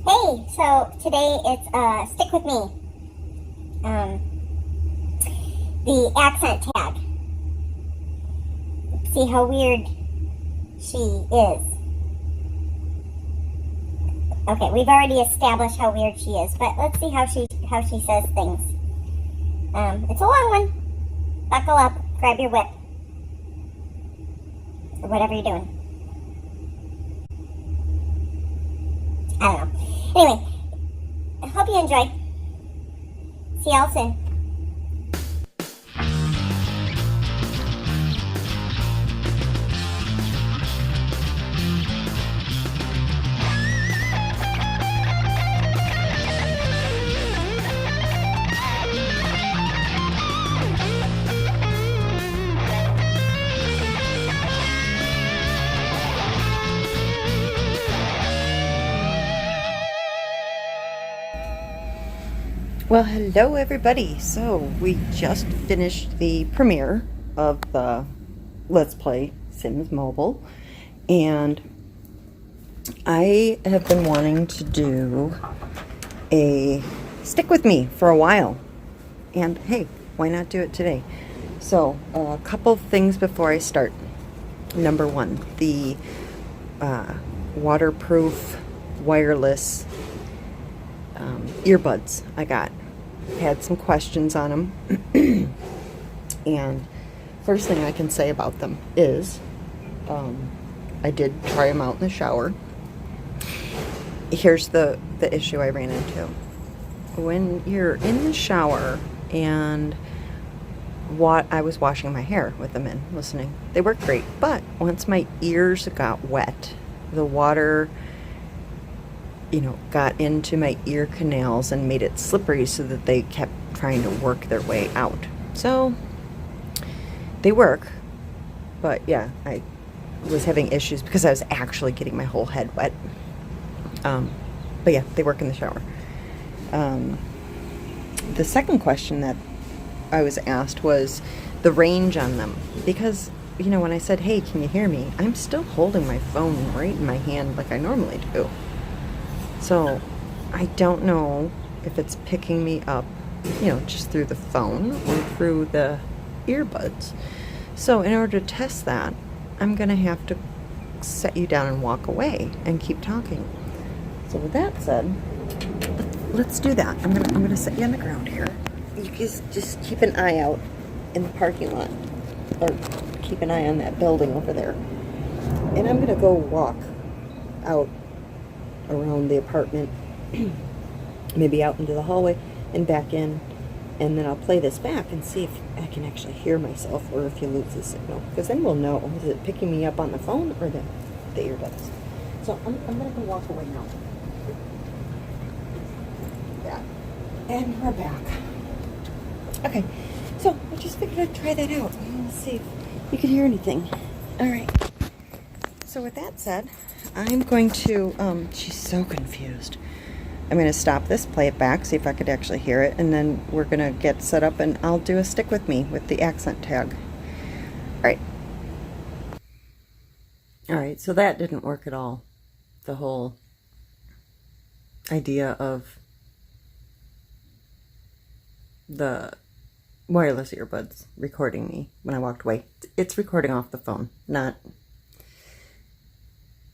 Hey, so today it's Stick With Me. The accent tag. See how weird she is. Okay, we've already established how weird she is, but let's see how she says things. It's a long one. Buckle up, grab your whip. Or whatever you're doing. I don't know. Anyway, I hope you enjoy. See y'all soon. Well, hello everybody. So we just finished the premiere of the Let's Play Sims Mobile, and I have been wanting to do a Stick With Me for a while, and hey, why not do it today? So a couple things before I start. Number one, the waterproof wireless earbuds I got. Had some questions on them, and first thing I can say about them is I did try them out in the shower. Here's the issue I ran into. When you're in the shower and I was washing my hair with them in, listening, they worked great, but once my ears got wet, the water got into my ear canals and made it slippery so that they kept trying to work their way out. So they work, but yeah, I was having issues because I was actually getting my whole head wet. But yeah, they work in the shower. The second question that I was asked was the range on them, because when I said, hey, can you hear me, I'm still holding my phone right in my hand like I normally do. So I don't know if it's picking me up, just through the phone or through the earbuds. So in order to test that, I'm going to have to set you down and walk away and keep talking. So with that said, let's do that. I'm going to set you on the ground here. You guys just keep an eye out in the parking lot, or keep an eye on that building over there. And I'm going to go walk out around the apartment, maybe out into the hallway and back in, and then I'll play this back and see if I can actually hear myself or if you lose the signal, because then we'll know, is it picking me up on the phone or the earbuds. So I'm going to go walk away now. Yeah. And we're back. Okay, so I just figured I'd try that out. Let's see if you can hear anything. Alright. So with that said, I'm going to, she's so confused. I'm going to stop this, play it back, see if I could actually hear it, and then we're going to get set up and I'll do a Stick With Me with the accent tag. Alright. Alright, so that didn't work at all. The whole idea of the wireless earbuds recording me when I walked away. It's recording off the phone, not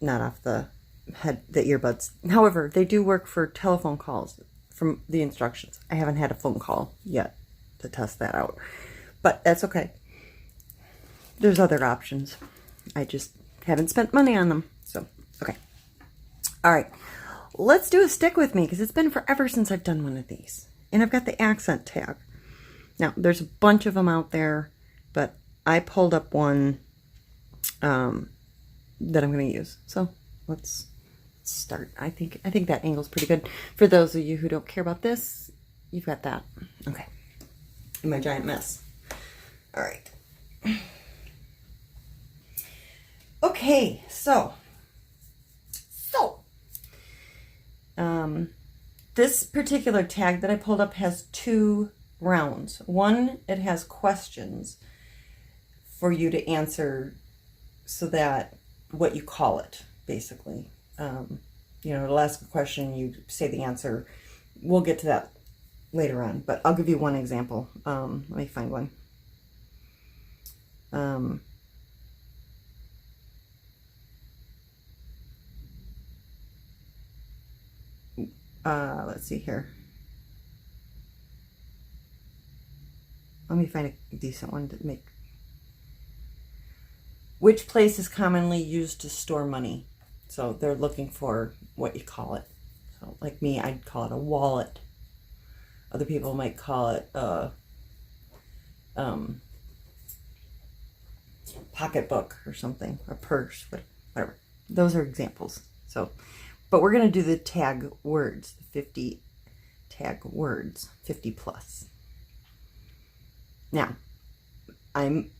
off the earbuds. However, they do work for telephone calls from the instructions. I haven't had a phone call yet to test that out, but that's okay. There's other options. I just haven't spent money on them. So, okay. All right. Let's do a Stick With Me, because it's been forever since I've done one of these. And I've got the accent tag. Now, there's a bunch of them out there, but I pulled up one that I'm going to use. So let's start. I think that angle's pretty good. For those of you who don't care about this, you've got that. Okay. In my giant mess. All right. Okay, so this particular tag that I pulled up has two rounds. One, it has questions for you to answer, so that what you call it, basically. it'll ask a question, you say the answer. We'll get to that later on, but I'll give you one example. Let me find one. Let's see here. Let me find a decent one to make. Which place is commonly used to store money? So they're looking for what you call it. So like me, I'd call it a wallet. Other people might call it a pocketbook or something, a purse, whatever. Those are examples. So, but we're going to do the tag words, 50 tag words, 50 plus. Now, I'm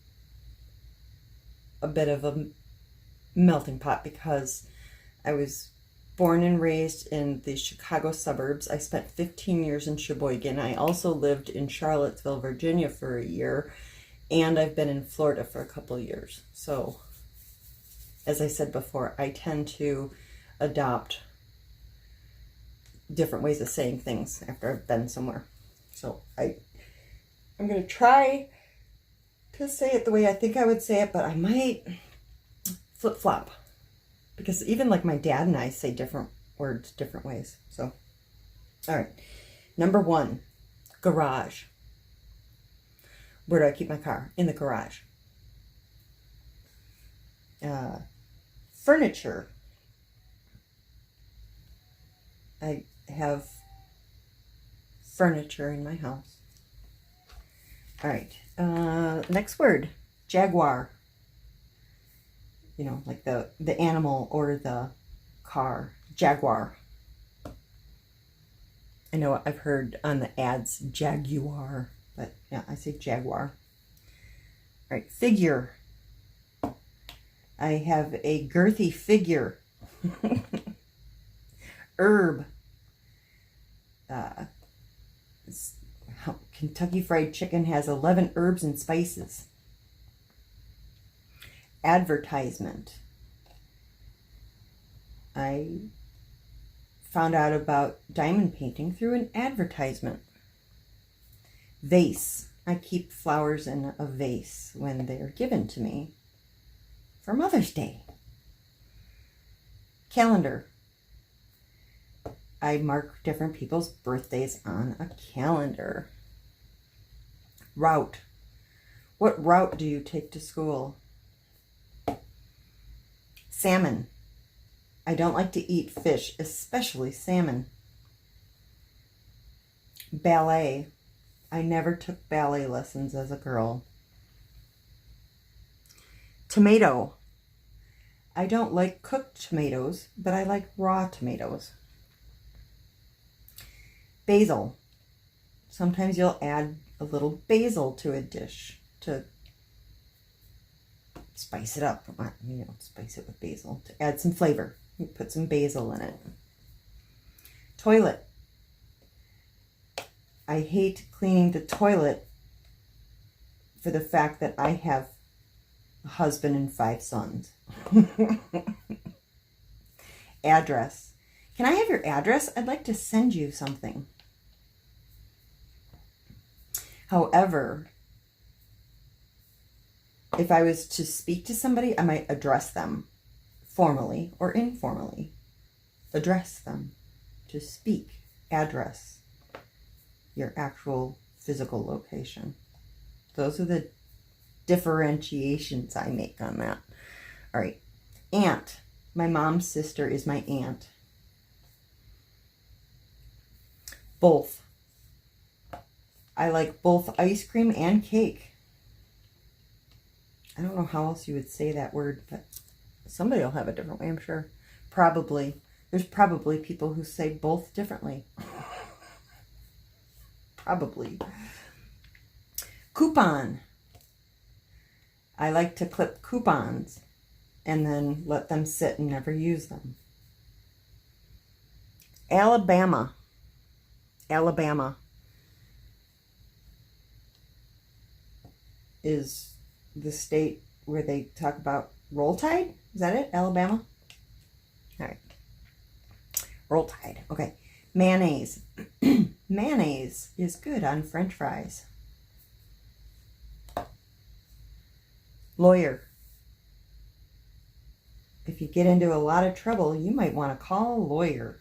a bit of a melting pot because I was born and raised in the Chicago suburbs. I spent 15 years in Sheboygan. I also lived in Charlottesville, Virginia for a year, and I've been in Florida for a couple of years. So, as I said before, I tend to adopt different ways of saying things after I've been somewhere. So I'm going to try to say it the way I think I would say it, but I might flip-flop. Because even like my dad and I say different words different ways. So, all right. Number 1, garage. Where do I keep my car? In the garage. Furniture. I have furniture in my house. All right. Next word, jaguar. Like the animal or the car. Jaguar. I know I've heard on the ads jaguar, but yeah, I say jaguar. All right, figure. I have a girthy figure. Herb. Kentucky Fried Chicken has 11 herbs and spices. Advertisement. I found out about diamond painting through an advertisement. Vase. I keep flowers in a vase when they're given to me for Mother's Day. Calendar. I mark different people's birthdays on a calendar. Route. What route do you take to school? Salmon. I don't like to eat fish, especially salmon. Ballet. I never took ballet lessons as a girl. Tomato. I don't like cooked tomatoes, but I like raw tomatoes. Basil. Sometimes you'll add a little basil to a dish to spice it up. Spice it with basil to add some flavor. You put some basil in it. Toilet. I hate cleaning the toilet for the fact that I have a husband and 5 sons. Address. Can I have your address? I'd like to send you something. However, if I was to speak to somebody, I might address them formally or informally. Address them. To speak. Address. Your actual physical location. Those are the differentiations I make on that. All right. Aunt. My mom's sister is my aunt. Both. I like both ice cream and cake. I don't know how else you would say that word, but somebody will have a different way, I'm sure. Probably. There's probably people who say both differently. Probably. Coupon. I like to clip coupons and then let them sit and never use them. Alabama. Alabama is the state where they talk about roll tide. Is that it? Alabama? All right. Roll Tide. Okay. Mayonnaise. Mayonnaise is good on French fries. Lawyer. If you get into a lot of trouble, you might want to call a lawyer.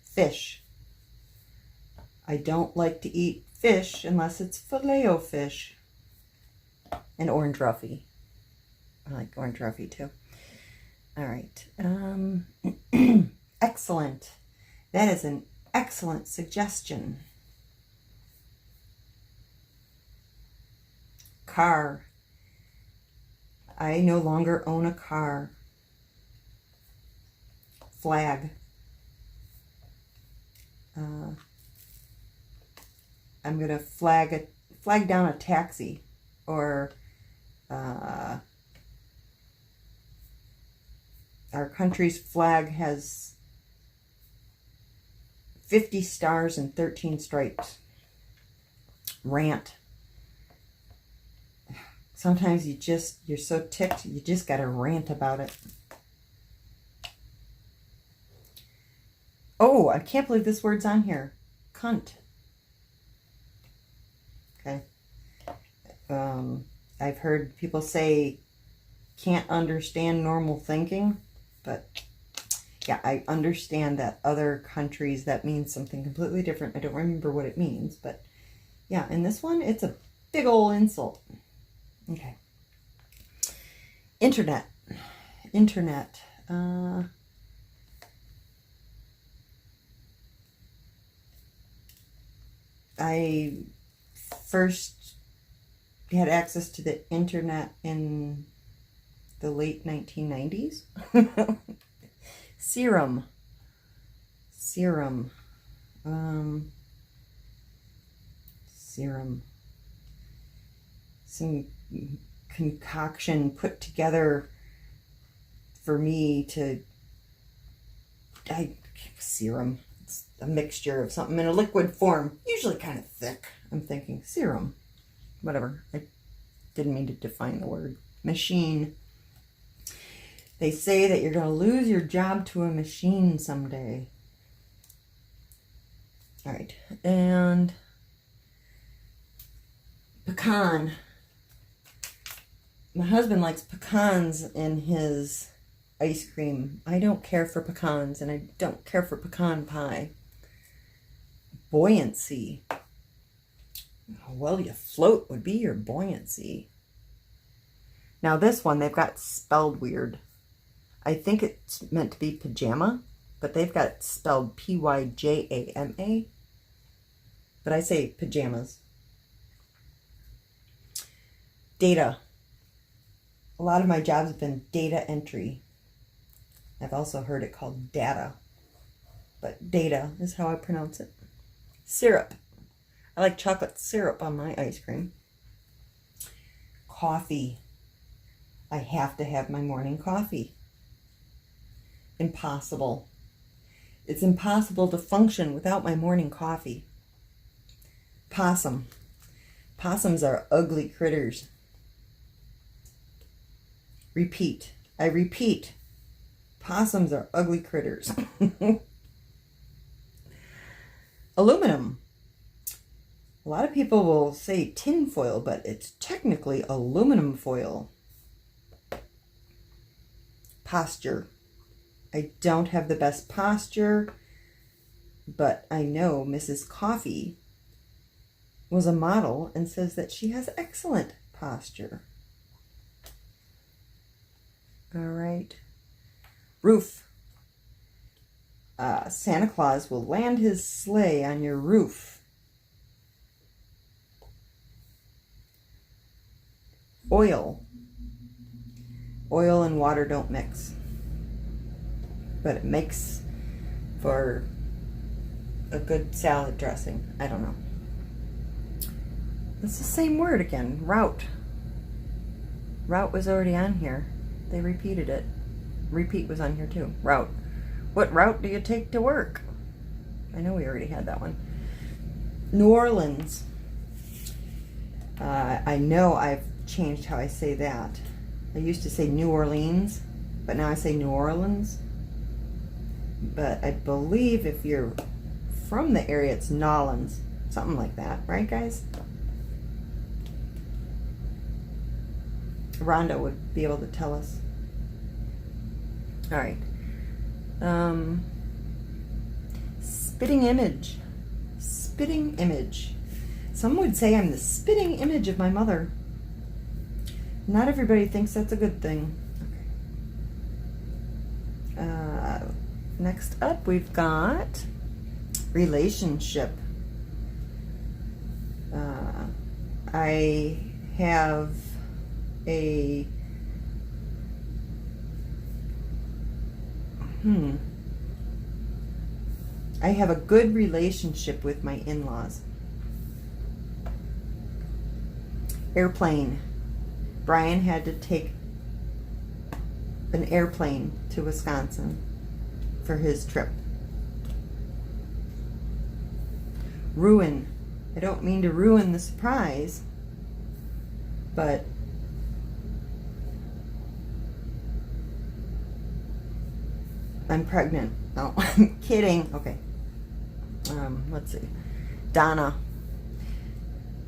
Fish. I don't like to eat fish unless it's Filet-O-Fish. And Orange Roughy. I like Orange Roughy too. All right. Excellent. That is an excellent suggestion. Car. I no longer own a car. Flag. I'm gonna flag down a taxi, or our country's flag has 50 stars and 13 stripes. Rant. Sometimes you're so ticked, you just gotta rant about it. Oh, I can't believe this word's on here. Cunt. Okay. I've heard people say can't understand normal thinking, but yeah, I understand that other countries that means something completely different. I don't remember what it means, but yeah, in this one, it's a big old insult. Okay. Internet. I first had access to the internet in the late 1990s. Serum. Serum. Some concoction put together for me to... Serum. It's a mixture of something in a liquid form, usually kind of thick. I'm thinking serum. Whatever. I didn't mean to define the word. Machine. They say that you're going to lose your job to a machine someday. All right. And pecan. My husband likes pecans in his ice cream. I don't care for pecans, and I don't care for pecan pie. Buoyancy. Well, you float would be your buoyancy. Now this one, they've got spelled weird. I think it's meant to be pajama, but they've got it spelled P-Y-J-A-M-A. But I say pajamas. Data. A lot of my jobs have been data entry. I've also heard it called data, but data is how I pronounce it. Syrup. I like chocolate syrup on my ice cream. Coffee. I have to have my morning coffee. Impossible. It's impossible to function without my morning coffee. Possum. Possums are ugly critters. Repeat. I repeat. Possums are ugly critters. Aluminum. A lot of people will say tin foil, but it's technically aluminum foil. Posture. I don't have the best posture, but I know Mrs. Coffee was a model and says that she has excellent posture. All right. Roof. Santa Claus will land his sleigh on your roof. Oil. Oil and water don't mix, but it makes for a good salad dressing. I don't know. It's the same word again. Route. Route was already on here. They repeated it. Repeat was on here too. Route. What route do you take to work? I know we already had that one. New Orleans. I know I've changed how I say that. I used to say New Orleans, but now I say New Orleans. But I believe if you're from the area, it's Nolans, something like that, right, guys? Rhonda would be able to tell us. All right. Spitting image. Spitting image. Some would say I'm the spitting image of my mother. Not everybody thinks that's a good thing. Okay. Next up, we've got relationship. I have a I have a good relationship with my in-laws. Airplane. Brian had to take an airplane to Wisconsin for his trip. Ruin. I don't mean to ruin the surprise, but I'm pregnant. No, I'm kidding. Okay. Let's see. Donna.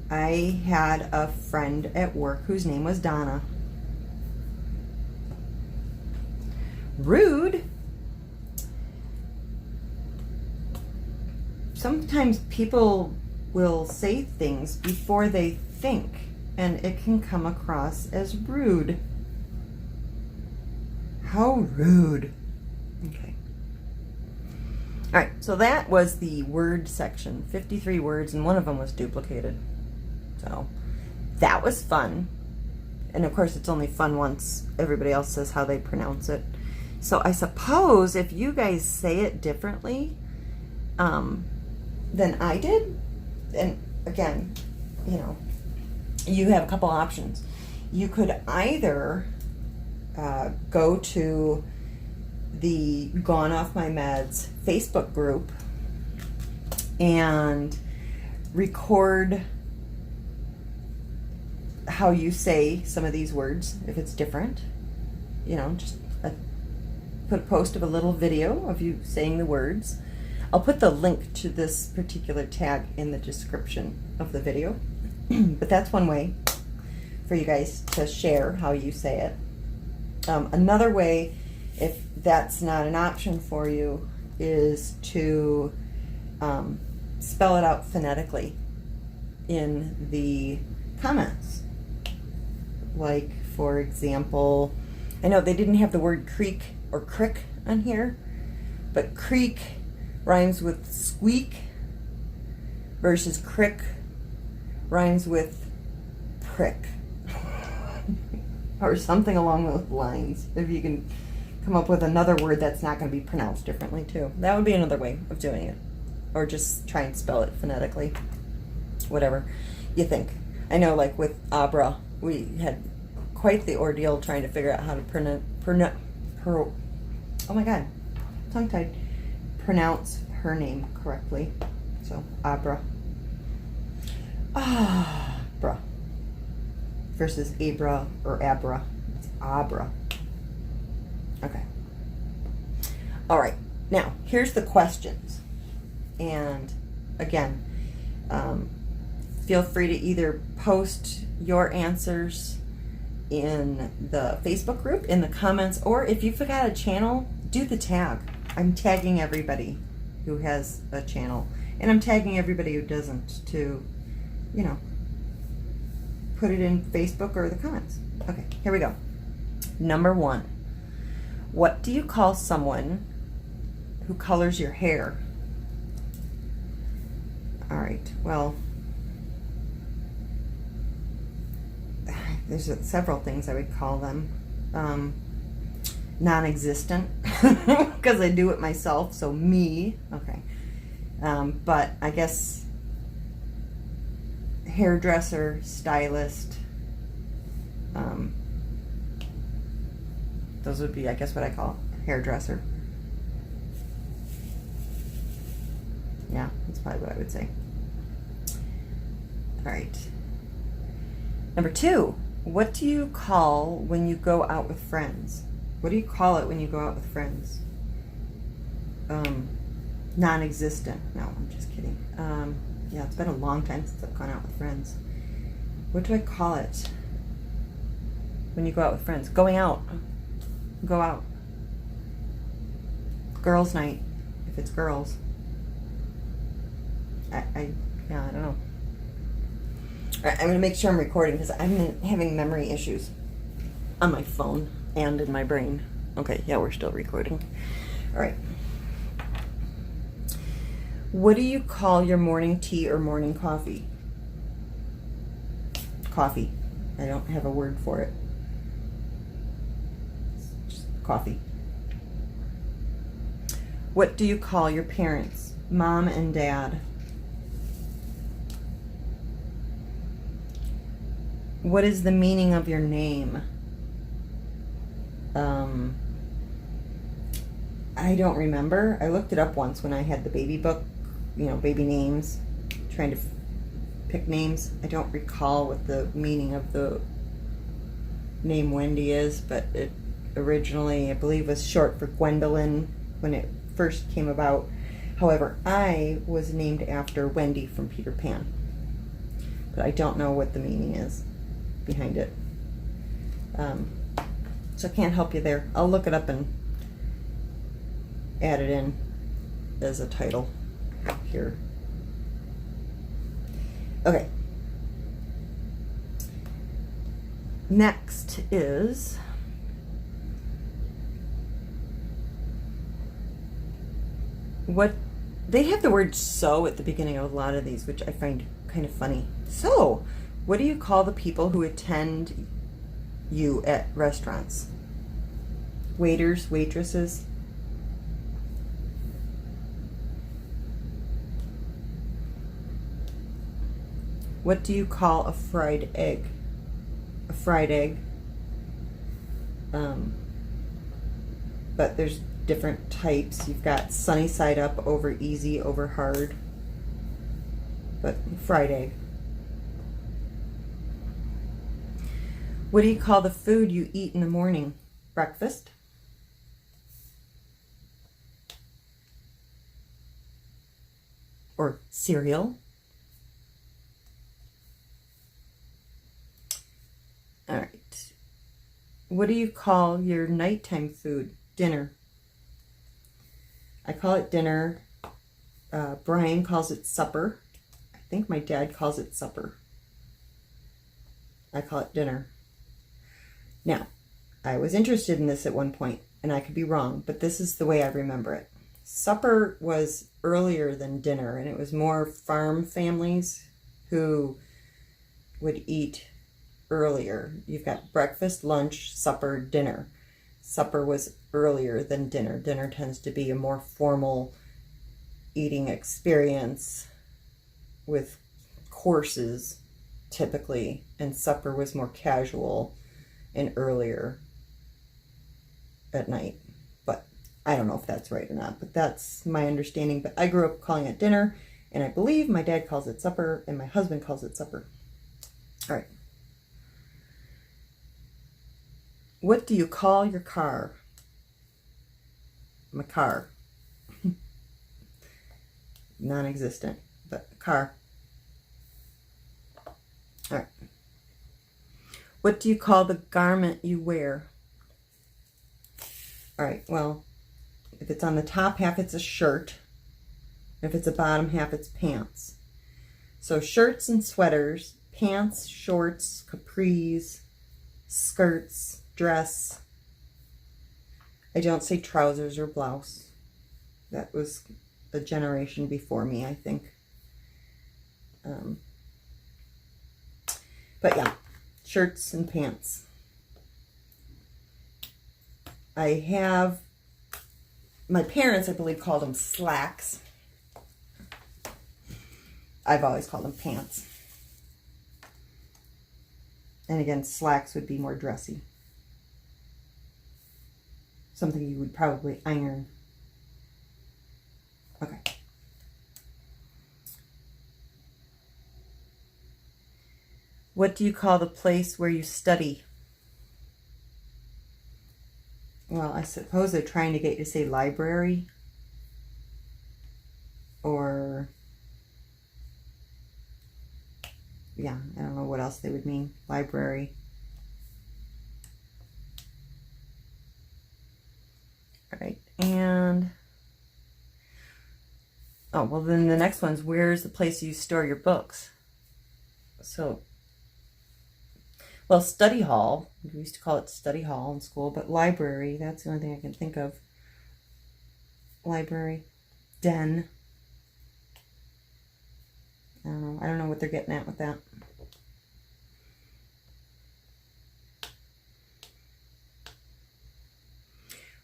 I had a friend at work whose name was Donna. Rude. Sometimes people will say things before they think, and it can come across as rude. How rude. Okay. All right, so that was the word section, 53 words, and one of them was duplicated. So that was fun. And of course, it's only fun once everybody else says how they pronounce it. So I suppose if you guys say it differently than I did, and again, you know, you have a couple options. You could either go to the Gone Off My Meds Facebook group and record how you say some of these words if it's different. You know, just put a post of a little video of you saying the words. I'll put the link to this particular tag in the description of the video. But that's one way for you guys to share how you say it. Another way, if that's not an option for you, is to spell it out phonetically in the comments. Like, for example, I know they didn't have the word creek or crick on here, but creek rhymes with squeak versus crick rhymes with prick. Or something along those lines. If you can come up with another word that's not going to be pronounced differently too. That would be another way of doing it. Or just try and spell it phonetically. Whatever you think. I know, like with Abra, we had quite the ordeal trying to figure out how to pronounce her name correctly. So, Abra. Abra. Versus Abra or Abra. It's Abra. Okay. All right. Now, here's the questions. And again, feel free to either post your answers in the Facebook group, in the comments, or if you forgot a channel, do the tag. I'm tagging everybody who has a channel, and I'm tagging everybody who doesn't to, you know, put it in Facebook or the comments. Okay, here we go. Number 1. What do you call someone who colors your hair? All right, well, there's several things I would call them. Non-existent, because I do it myself, so me. Okay. But I guess hairdresser, stylist, those would be, I guess, what I call hairdresser. Yeah, that's probably what I would say. All right. Number 2, what do you call when you go out with friends? What do you call it when you go out with friends? Non-existent. No, I'm just kidding. Yeah, it's been a long time since I've gone out with friends. What do I call it when you go out with friends? Going out. Go out. Girls' night, if it's girls. Yeah, I don't know. All right, I'm going to make sure I'm recording because I'm having memory issues on my phone and in my brain. Okay, yeah, we're still recording. All right. What do you call your morning tea or morning coffee? Coffee. I don't have a word for it. It's just coffee. What do you call your parents? Mom and dad. What is the meaning of your name? I don't remember. I looked it up once when I had the baby book, you know, baby names, trying to pick names. I don't recall what the meaning of the name Wendy is, but it originally, I believe, was short for Gwendolyn when it first came about. However, I was named after Wendy from Peter Pan, but I don't know what the meaning is behind it. So I can't help you there. I'll look it up and add it in as a title here. Okay. Next is what they have the word so at the beginning of a lot of these, which I find kind of funny. So, what do you call the people who attend you at restaurants? Waiters, waitresses? What do you call a fried egg? A fried egg. But there's different types. You've got sunny side up, over easy, over hard. But fried egg. What do you call the food you eat in the morning? Breakfast? Or cereal? All right. What do you call your nighttime food? Dinner. I call it dinner. Brian calls it supper. I think my dad calls it supper. I call it dinner. Now, I was interested in this at one point, and I could be wrong, but this is the way I remember it. Supper was earlier than dinner, and it was more farm families who would eat earlier. You've got breakfast, lunch, supper, dinner. Supper was earlier than dinner. Dinner tends to be a more formal eating experience with courses typically, and supper was more casual and earlier at night. But I don't know if that's right or not, but that's my understanding. But I grew up calling it dinner, and I believe my dad calls it supper, and my husband calls it supper. All right. What do you call your car? My car. Non-existent, but car. All right. What do you call the garment you wear? All right, well, if it's on the top half, it's a shirt. If it's a bottom half, it's pants. So shirts and sweaters, pants, shorts, capris, skirts, dress. I don't say trousers or blouse. That was a generation before me, I think. But yeah, shirts and pants. I have, my parents, I believe, called them slacks. I've always called them pants. And again, slacks would be more dressy. Something you would probably iron. Okay. What do you call the place where you study? well, I suppose they're trying to get you to say library, or, yeah, I don't know what else they would mean. Library. All right, and, oh, well, then the next one's, where's the place you store your books? So, well, study hall, we used to call it study hall in school, but library, that's the only thing I can think of. Library. Den. I don't know what they're getting at with that.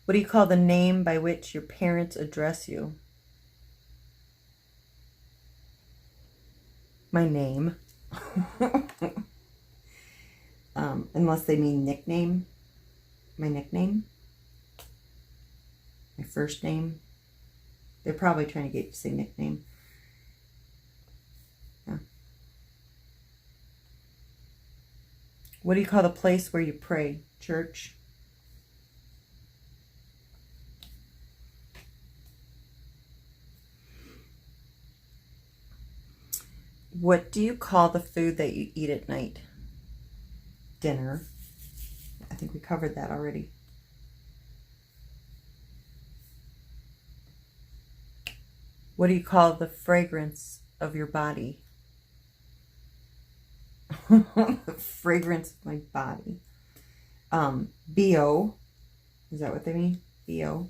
What do you call the name by which your parents address you? My name. Unless they mean nickname. My nickname. My first name. They're probably trying to get you to say nickname. Yeah. What do you call the place where you pray? Church. What do you call the food that you eat at night? Dinner. I think we covered that already. What do you call the fragrance of your body? The fragrance of my body. BO. Is that what they mean? BO.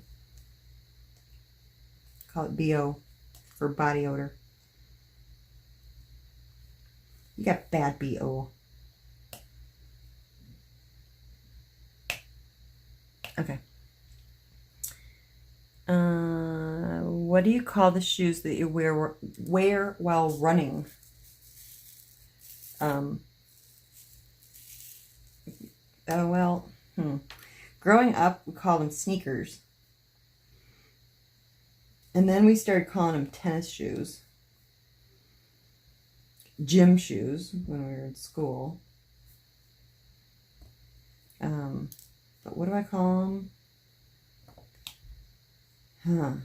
Call it BO for body odor. You got bad BO. Okay. What do you call the shoes that you wear while running? Growing up, we called them sneakers. And then we started calling them tennis shoes. Gym shoes when we were in school. But what do I call them?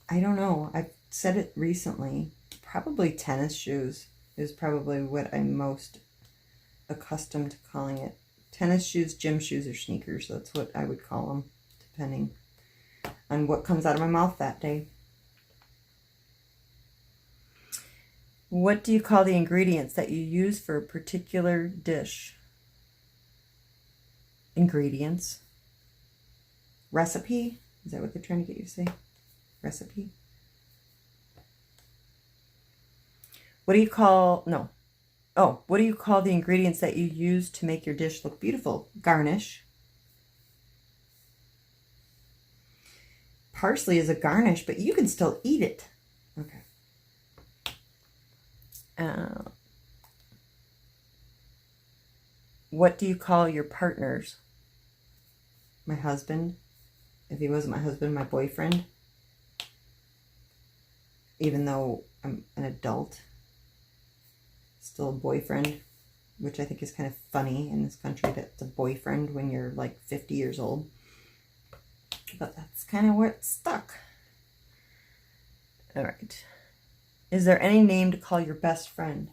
I don't know. I've said it recently. Probably tennis shoes is probably what I'm most accustomed to calling it. Tennis shoes, gym shoes, or sneakers. That's what I would call them, depending on what comes out of my mouth that day. What do you call the ingredients that you use for a particular dish? Ingredients. Recipe? Is that what they're trying to get you to say? Recipe? What do you call, no. Oh, what do you call the ingredients that you use to make your dish look beautiful? Garnish. Parsley is a garnish, but you can still eat it. Okay. What do you call your partners? My husband. If he wasn't my husband, my boyfriend. Even though I'm an adult, still a boyfriend, which I think is kind of funny in this country that it's a boyfriend when you're like 50 years old. But that's kind of where it stuck. All right. Is there any name to call your best friend?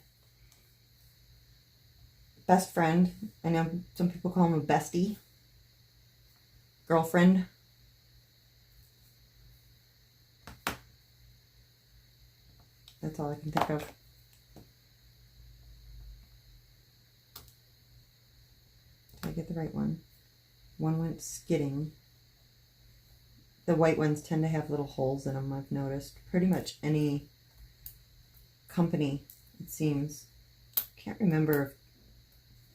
Best friend. I know some people call him a bestie. Girlfriend. That's all I can think of. Did I get the right one? One went skidding. The white ones tend to have little holes in them, I've noticed. Pretty much any company, it seems. Can't remember if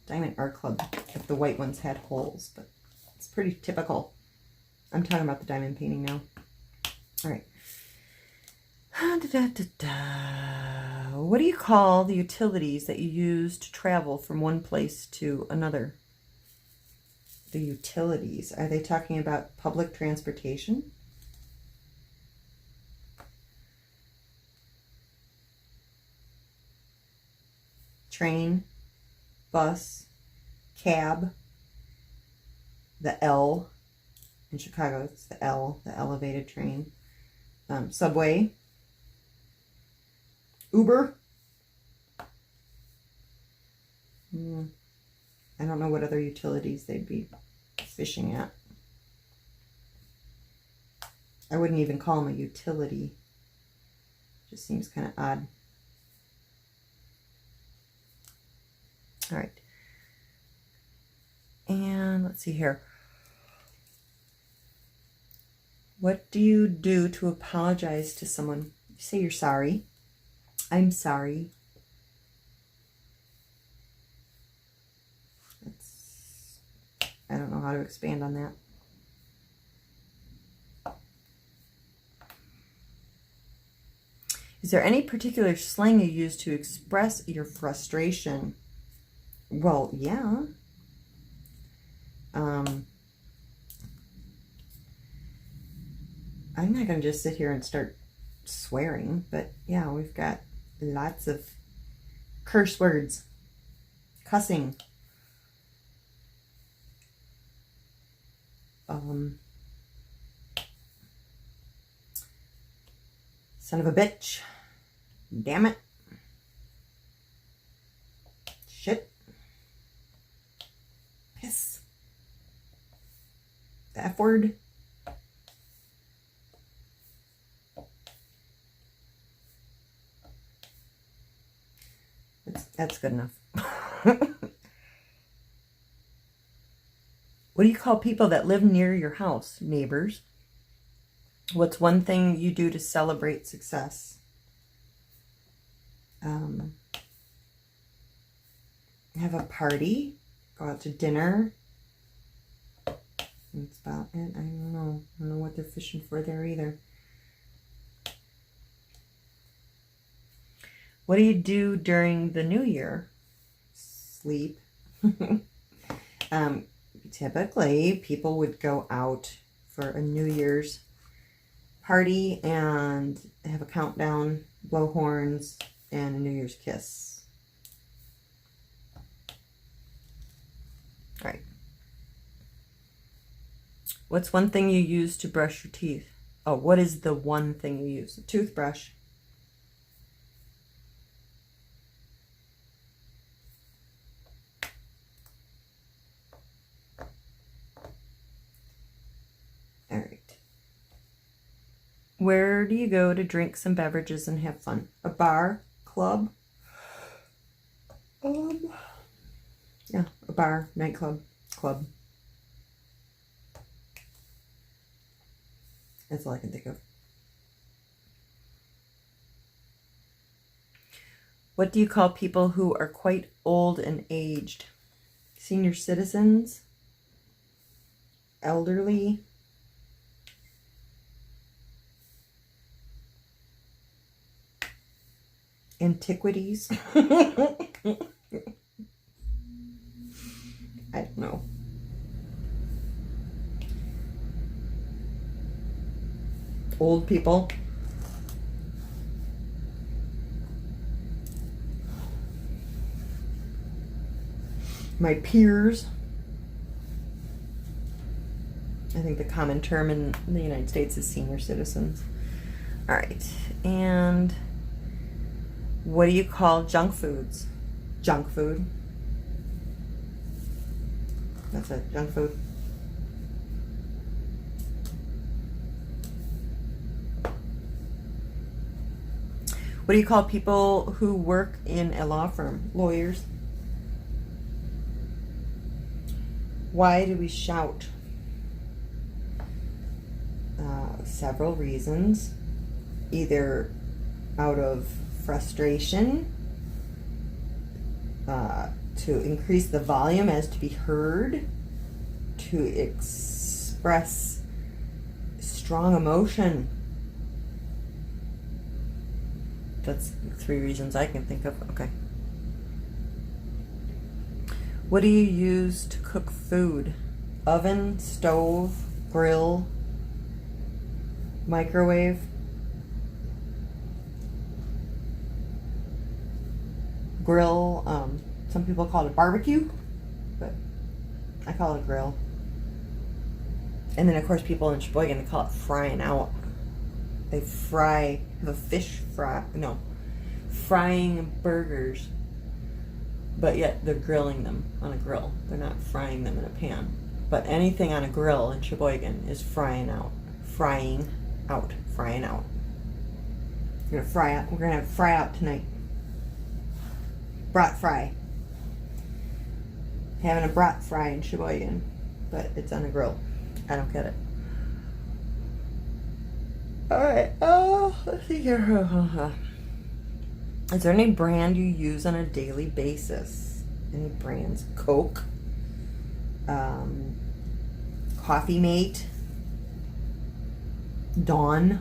Diamond Art Club, if the white ones had holes, but it's pretty typical. I'm talking about the diamond painting now. All right. What do you call the utilities that you use to travel from one place to another? The utilities. Are they talking about public transportation? Train, bus, cab, the L. In Chicago, it's the L, the elevated train. Subway. Uber. I don't know what other utilities they'd be fishing at. I wouldn't even call them a utility. Just seems kind of odd. All right. And let's see here. What do you do to apologize to someone? You say you're sorry. I'm sorry. I don't know how to expand on that. Is there any particular slang you use to express your frustration? Well, yeah. I'm not going to just sit here and start swearing, but yeah, we've got lots of curse words, cussing. Son of a bitch. Damn it. Shit. Piss. The F word. That's good enough. What do you call people that live near your house? Neighbors. What's one thing you do to celebrate success? Have a party. Go out to dinner. That's about it. I don't know. I don't know what they're fishing for there either. What do you do during the new year? Sleep. Typically, people would go out for a New Year's party and have a countdown, blow horns, and a New Year's kiss. All right. What's one thing you use to brush your teeth? Oh, what is the one thing you use? A toothbrush. All right. Where do you go to drink some beverages and have fun? A bar, club? Yeah, a bar, nightclub, club. That's all I can think of. What do you call people who are quite old and aged? Senior citizens? Elderly? Antiquities? I don't know. Old people. My peers. I think the common term in the United States is senior citizens. All right. And what do you call junk foods? Junk food. That's it, junk food. What do you call people who work in a law firm? Lawyers. Why do we shout? Several reasons. Either out of frustration, to increase the volume as to be heard, to express strong emotion. That's 3 reasons I can think of. Okay. What do you use to cook food? Oven, stove, grill, microwave. Grill, some people call it barbecue, but I call it grill. And then, of course, people in Sheboygan, they call it frying out. They fry, the fish fry, no, frying burgers, but yet they're grilling them on a grill. They're not frying them in a pan. But anything on a grill in Sheboygan is frying out. Frying out. Frying out. We're gonna fry out. We're gonna have fry out tonight. Brat fry. Having a brat fry in Sheboygan, but it's on a grill. I don't get it. Alright, let's see here. Is there any brand you use on a daily basis? Any brands? Coke? Coffee Mate? Dawn?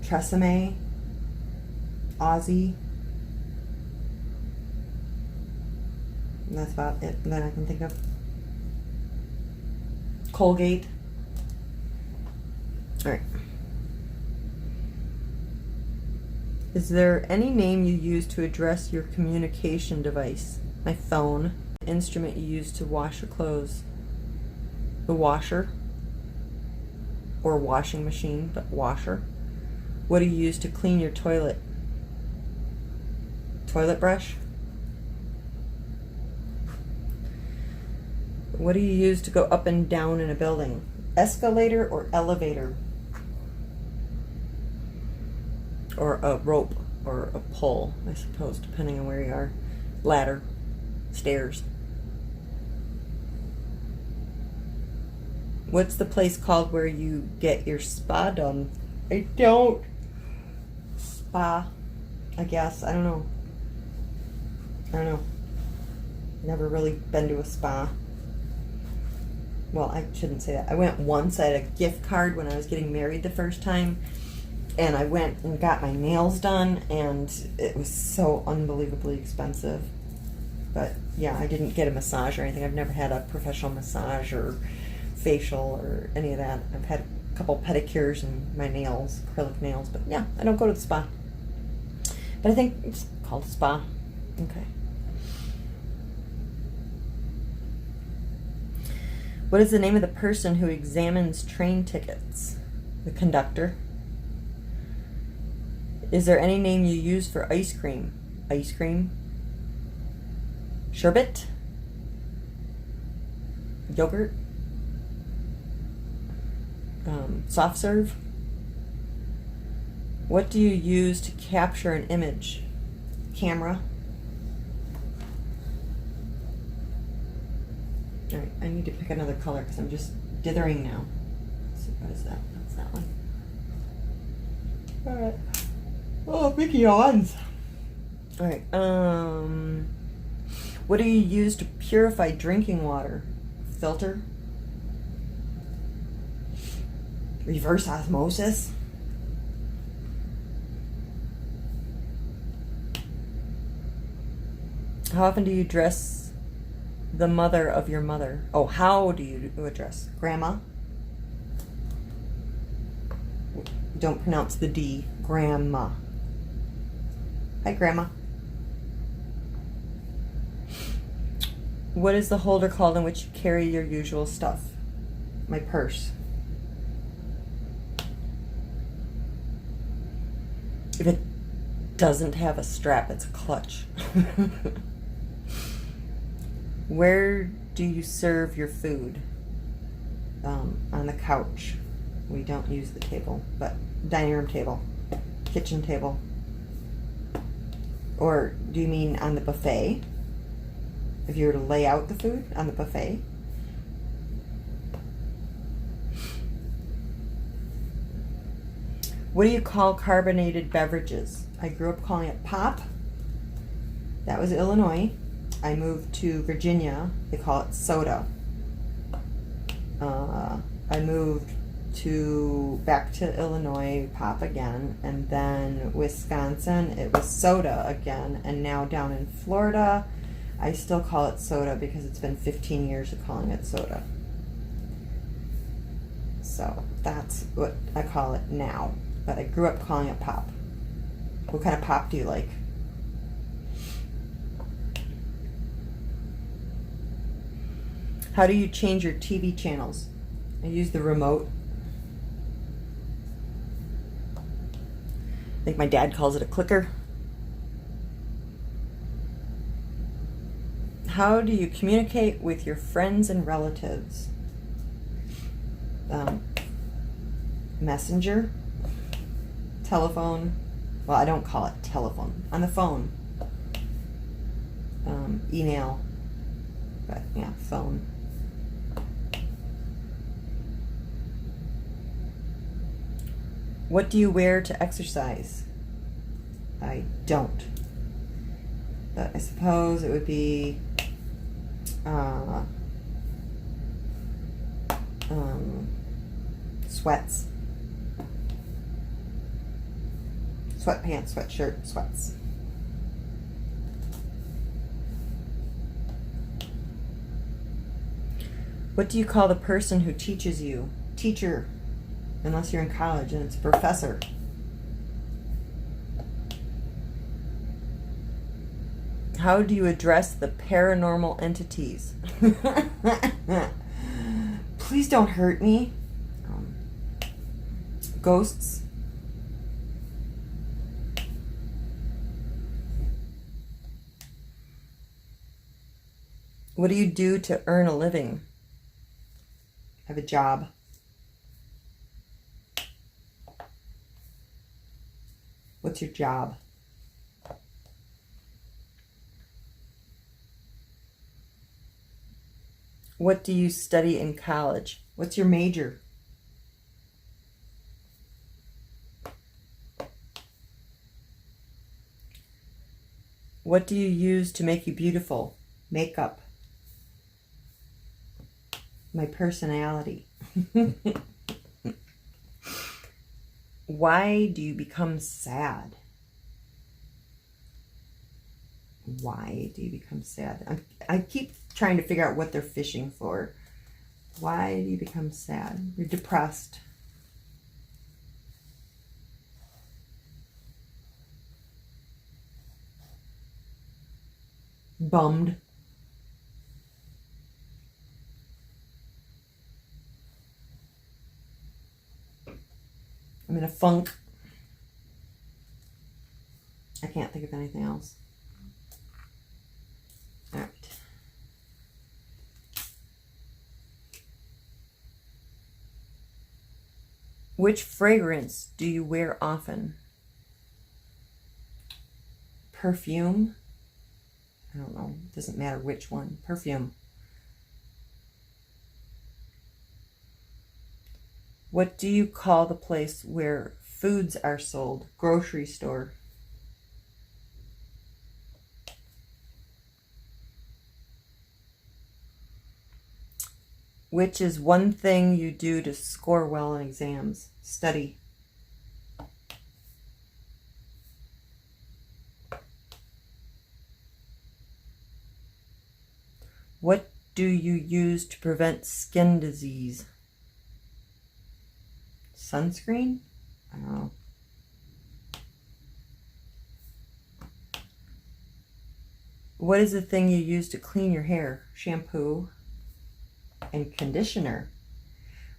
Tresemme? Aussie? And that's about it that I can think of. Colgate. All right. Is there any name you use to address your communication device? My phone. The instrument you use to wash your clothes. The washer. Or washing machine, but washer. What do you use to clean your toilet? Toilet brush. What do you use to go up and down in a building? Escalator or elevator? Or a rope or a pole, I suppose, depending on where you are. Ladder. Stairs. What's the place called where you get your spa done? I don't. Spa, I guess. I don't know. Never really been to a spa. Well, I shouldn't say that. I went once. I had a gift card when I was getting married the first time. And I went and got my nails done. And it was so unbelievably expensive. But yeah, I didn't get a massage or anything. I've never had a professional massage or facial or any of that. I've had a couple pedicures and my nails, acrylic nails. But yeah, I don't go to the spa. But I think it's called a spa. Okay. What is the name of the person who examines train tickets? The conductor. Is there any name you use for ice cream? Ice cream? Sherbet? Yogurt? Soft serve? What do you use to capture an image? Camera? Alright, I need to pick another color because I'm just dithering now. Let's see, what is that? That's that one. Alright. Oh, big yawns. Alright, what do you use to purify drinking water? Filter? Reverse osmosis? How often do you dress the mother of your mother? Oh, how do you address? Grandma? Don't pronounce the D. Grandma. Hi, Grandma. What is the holder called in which you carry your usual stuff? My purse. If it doesn't have a strap, it's a clutch. Where do you serve your food? On the couch. We don't use the table, but dining room table, kitchen table. Or do you mean on the buffet? If you were to lay out the food on the buffet? What do you call carbonated beverages? I grew up calling it pop. That was Illinois. I moved to Virginia. They call it soda. I moved back to Illinois, pop again, and then Wisconsin, it was soda again, and now down in Florida, I still call it soda because it's been 15 years of calling it soda. So that's what I call it now, but I grew up calling it pop. What kind of pop do you like? How do you change your TV channels? I use the remote. I think my dad calls it a clicker. How do you communicate with your friends and relatives? Messenger, telephone. Well, I don't call it telephone. On the phone. Email. But yeah, phone. What do you wear to exercise? I don't. But I suppose it would be sweats. Sweatpants, sweatshirt, sweats. What do you call the person who teaches you? Teacher, unless you're in college and it's professor. How do you address the paranormal entities? Please don't hurt me. Ghosts. What do you do to earn a living? I have a job. What's your job? What do you study in college? What's your major? What do you use to make you beautiful? Makeup. My personality. Why do you become sad? Why do you become sad? I keep trying to figure out what they're fishing for. Why do you become sad? You're depressed. Bummed. I'm in a funk. I can't think of anything else. All right. Which fragrance do you wear often? Perfume? I don't know. It doesn't matter which one. Perfume. What do you call the place where foods are sold? Grocery store. Which is one thing you do to score well in exams? Study. What do you use to prevent skin disease? Sunscreen? I don't know. What is the thing you use to clean your hair? Shampoo and conditioner.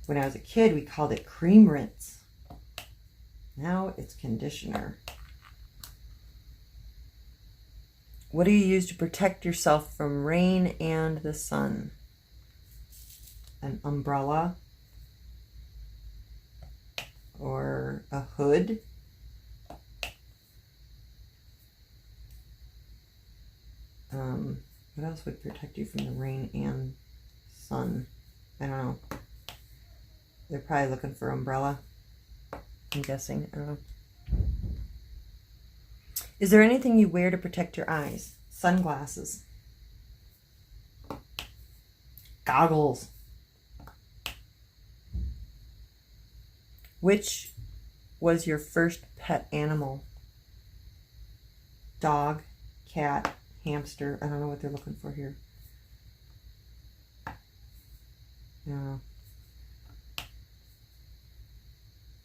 When I was a kid, we called it cream rinse. Now it's conditioner. What do you use to protect yourself from rain and the sun? An umbrella or a hood? What else would protect you from the rain and sun? I don't know. They're probably looking for umbrella. I'm guessing. I don't know. Is there anything you wear to protect your eyes? Sunglasses. Goggles. Which was your first pet animal? Dog, cat, hamster. I don't know what they're looking for here. No.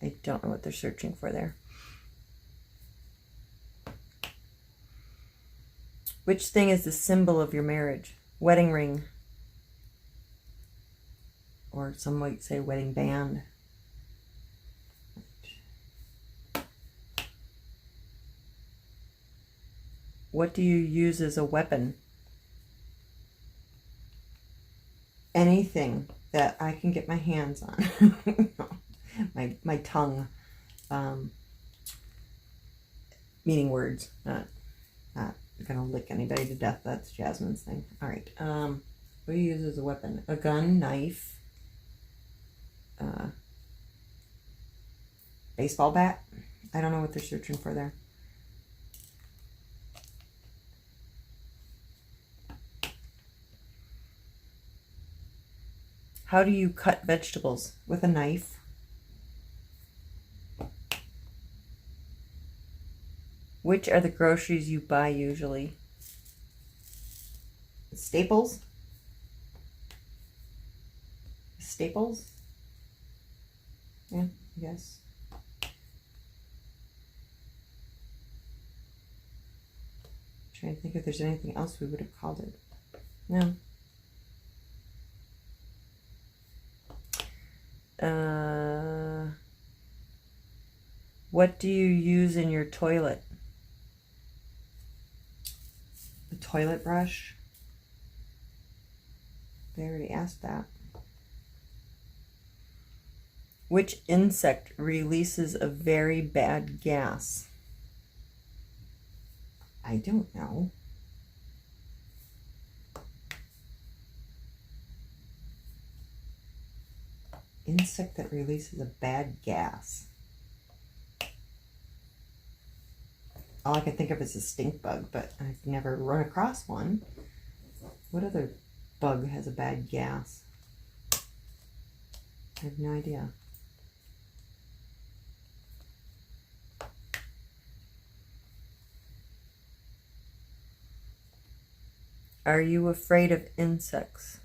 I don't know what they're searching for there. Which thing is the symbol of your marriage? Wedding ring. or some might say wedding band. What do you use as a weapon? Anything that I can get my hands on. my tongue. Meaning words, not gonna lick anybody to death. That's Jasmine's thing. All right. What do you use as a weapon? A gun, knife, baseball bat. I don't know what they're searching for there. How do you cut vegetables? With a knife. Which are the groceries you buy usually? Staples? Staples? Yeah, I guess. Trying to think if there's anything else we would have called it. No. What do you use in your toilet? A toilet brush? They already asked that. Which insect releases a very bad gas? I don't know. Insect that releases a bad gas. All I can think of is a stink bug, but I've never run across one. What other bug has a bad gas? I have no idea. Are you afraid of insects?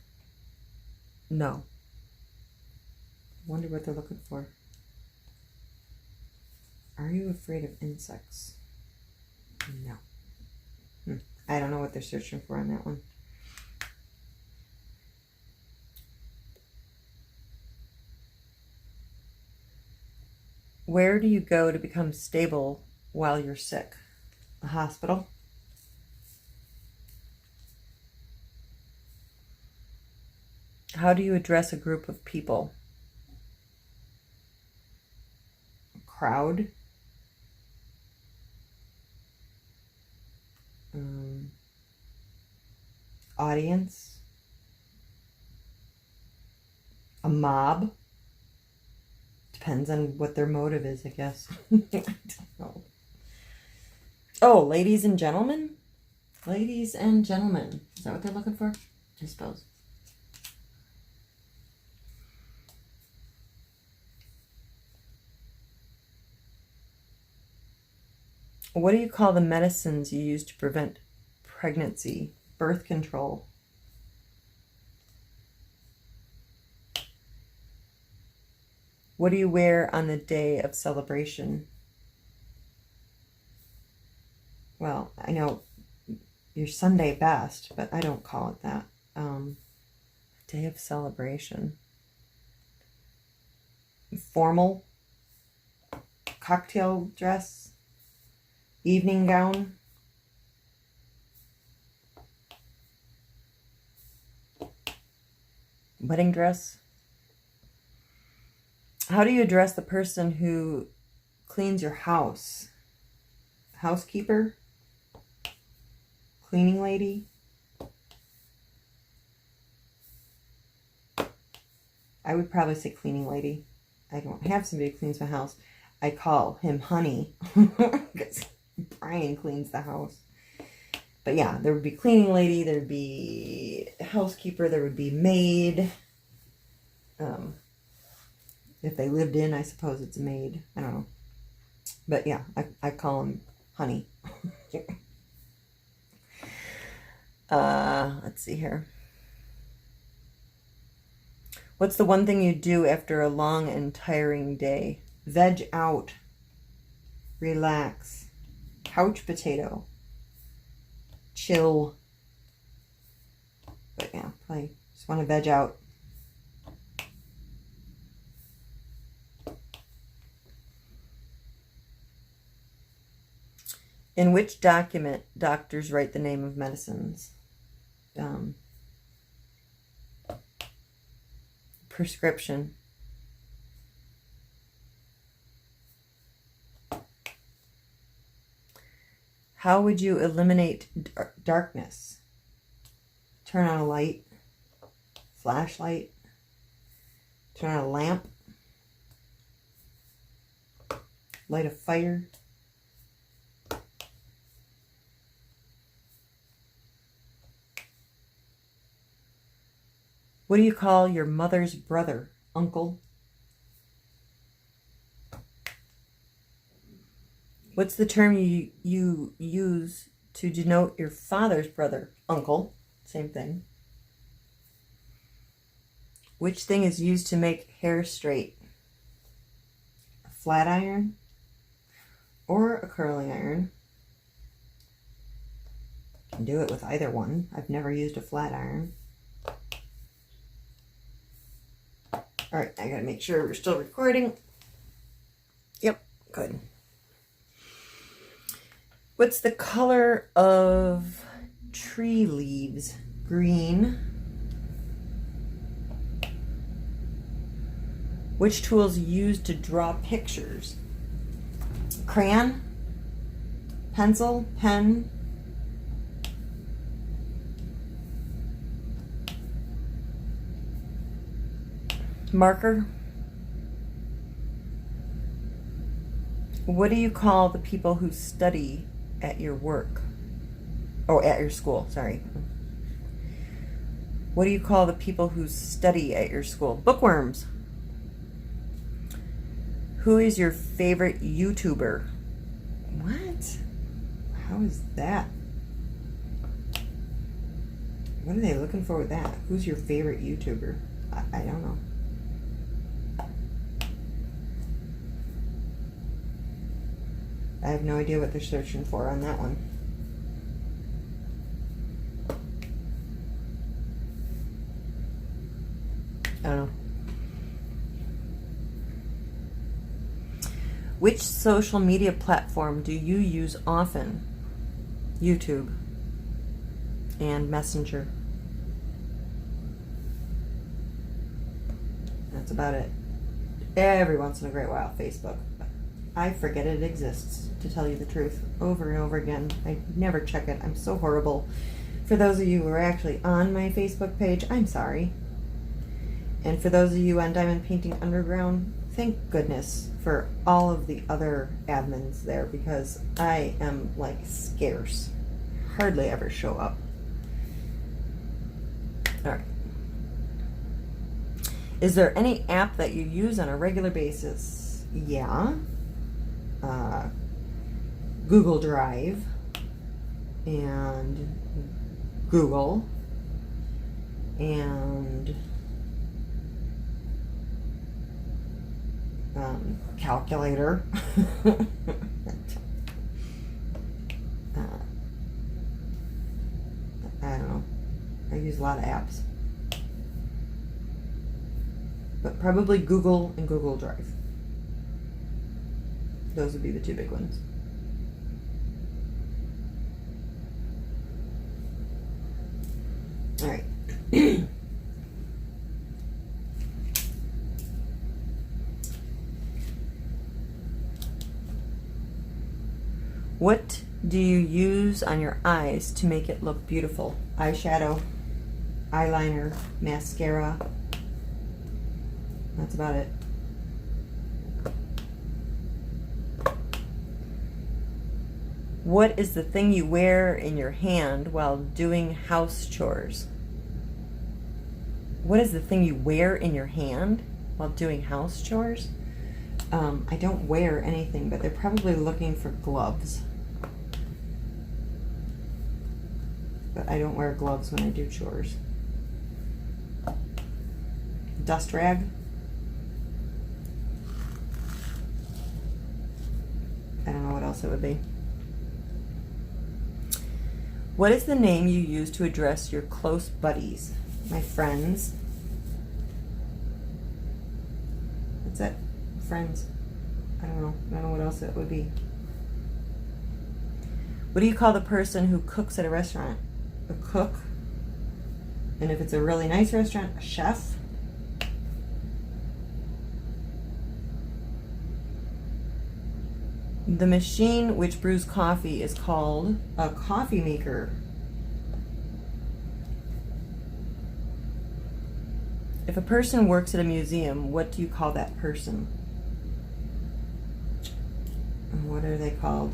No. I wonder what they're looking for. Are you afraid of insects? No. I don't know what they're searching for on that one. Where do you go to become stable while you're sick? A hospital? How do you address a group of people? A crowd? Audience? A mob? Depends on what their motive is, I guess. I don't know. Oh, ladies and gentlemen? Ladies and gentlemen. Is that what they're looking for? I suppose. What do you call the medicines you use to prevent pregnancy? Birth control. What do you wear on the day of celebration? Well, I know your Sunday best, but I don't call it that. Day of celebration. Formal. Cocktail dress. Evening gown. Wedding dress. How do you address the person who cleans your house? Housekeeper? Cleaning lady? I would probably say cleaning lady. I don't have somebody who cleans my house. I call him honey because Brian cleans the house. But yeah, there would be cleaning lady, there would be housekeeper, there would be maid. If they lived in, I suppose it's a maid. I don't know. But yeah, I call him honey. Let's see here. What's the one thing you do after a long and tiring day? Veg out. Relax. Couch potato. Chill. But yeah, probably just want to veg out. In which document doctors write the name of medicines? Prescription. How would you eliminate darkness? Turn on a light, flashlight, turn on a lamp, light a fire. What do you call your mother's brother? Uncle? What's the term you use to denote your father's brother? Uncle. Same thing. Which thing is used to make hair straight? A flat iron or a curling iron? You can do it with either one. I've never used a flat iron. All right, I gotta make sure we're still recording. Yep, good. What's the color of tree leaves? Green. Which tools used to draw pictures? Crayon, pencil, pen, marker. What do you call the people who study at your work? Oh, at your school, sorry. What do you call the people who study at your school? Bookworms. Who is your favorite YouTuber? What? How is that? What are they looking for with that? Who's your favorite YouTuber? I don't know. I have no idea what they're searching for on that one. I don't know. Which social media platform do you use often? YouTube and Messenger. That's about it. Every once in a great while, Facebook. I forget it exists, to tell you the truth, over and over again. I never check it. I'm so horrible. For those of you who are actually on my Facebook page, I'm sorry. And for those of you on Diamond Painting Underground, thank goodness for all of the other admins there, because I am like scarce. Hardly ever show up. All right. Is there any app that you use on a regular basis? Yeah. Google Drive and Google and calculator. I don't know. I use a lot of apps. But probably Google and Google Drive. Those would be the two big ones. All right. What do you use on your eyes to make it look beautiful? Eyeshadow, eyeliner, mascara. That's about it. What is the thing you wear in your hand while doing house chores? What is the thing you wear in your hand while doing house chores? I don't wear anything, but they're probably looking for gloves. But I don't wear gloves when I do chores. Dust rag. I don't know what else it would be. What is the name you use to address your close buddies? My friends. That's it. Friends. I don't know what else it would be. What do you call the person who cooks at a restaurant? A cook. And if it's a really nice restaurant, a chef. The machine which brews coffee is called a coffee maker. If a person works at a museum, what do you call that person? And what are they called?